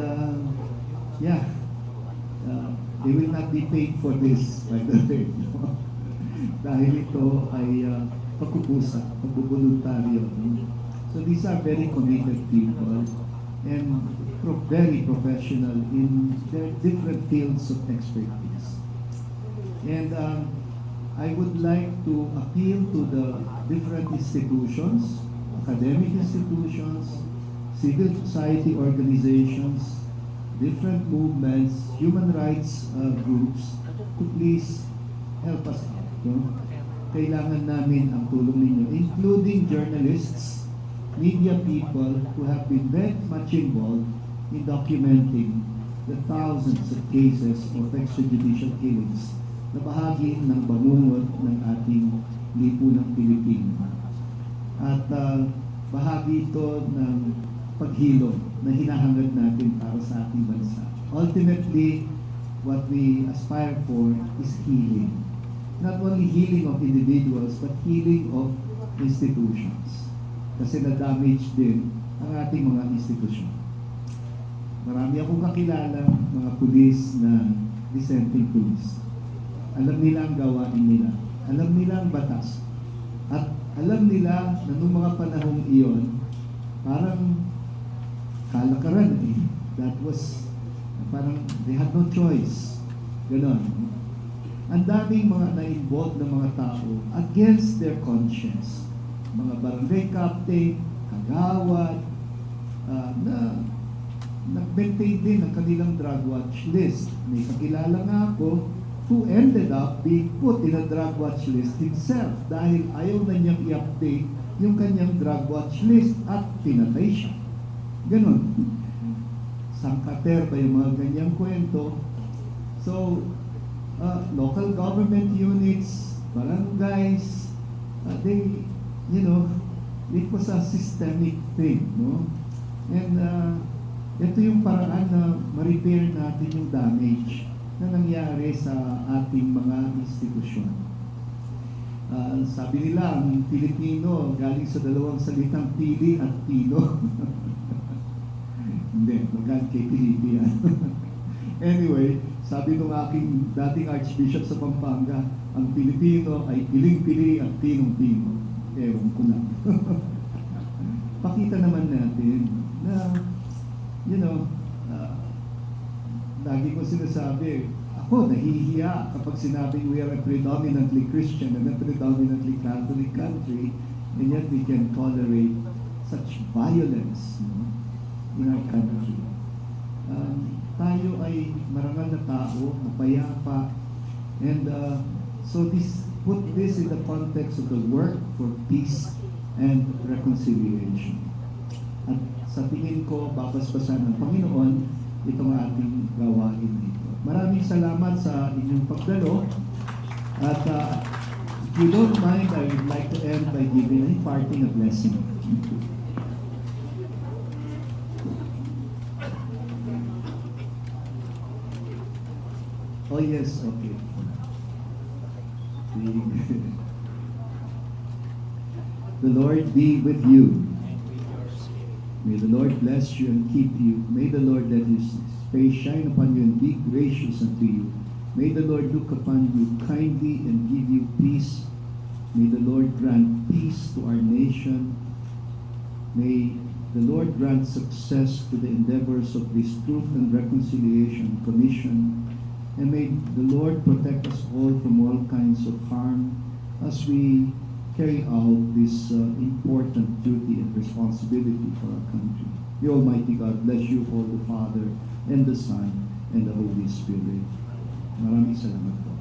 they will not be paid for this, by the way. No? Dahil ito ay pagkukusa, pagbubuluntaryo. No? So these are very committed people and very professional in their different fields of expertise. And I would like to appeal to the different institutions, academic institutions, civil society organizations, different movements, human rights groups to please help us out. No? Kailangan namin ang tulong ninyo, including journalists, media people who have been very much involved in documenting the thousands of cases of extrajudicial killings na bahagi ng bangungot ng ating lipunang Pilipino. At bahagi ito ng paghilom na hinahangad natin para sa ating bansa. Ultimately, what we aspire for is healing. Not only healing of individuals, but healing of institutions. Kasi na-damage din ang ating mga institusyon. Marami akong kakilala, mga pulis na dissenting pulis. Alam nila ang gawain nila. Alam nila ang batas. At alam nila na noong mga panahong iyon, parang kalakaran eh. That was, parang they had no choice. Ganon. Ang daming mga na-involved na mga tao against their conscience. Mga barangay captain, kagawad, na nag-maintain din ang kanilang drug watch list. May kakilala nga ako who ended up being put in a drug watch list himself dahil ayaw na niyang i-update yung kanyang drug watch list at pinatay siya. Ganon. Sangkater ba yung mga ganyang kwento? So, local government units, barangays, they, it was a systemic thing, no? And ito yung paraan na ma-repair natin yung damage na nangyari sa ating mga institusyon. Sabi nila, ang Pilipino galing sa dalawang salitang pili at pino. Hindi, magaling kay Pilipi yan. Anyway, sabi nung aking dating Archbishop sa Pampanga, ang Pilipino ay piling-pili at pinong-pino. Ewan ko na. Pakita naman natin na, lagi ko sinasabi, ako nahihiya kapag sinabing we are a predominantly Christian and a predominantly Catholic country, and yet we can tolerate such violence in our country. Tayo ay marangal na tao, mapayapa, and so put this in the context of the work for peace and reconciliation. At sa tingin ko, babasbasan ng Panginoon itong ating gawain dito. Maraming salamat sa inyong pagdalo. At if you don't mind, I would like to end by giving a parting a blessing. Oh yes, okay. The Lord be with you. May the Lord bless you and keep you. May the Lord let his face shine upon you and be gracious unto you. May the Lord look upon you kindly and give you peace. May the Lord grant peace to our nation. May the Lord grant success to the endeavors of this Truth and Reconciliation Commission. And may the Lord protect us all from all kinds of harm as we carry out this important duty and responsibility for our country. The Almighty God bless you all, the Father, and the Son, and the Holy Spirit. Maraming salamat po.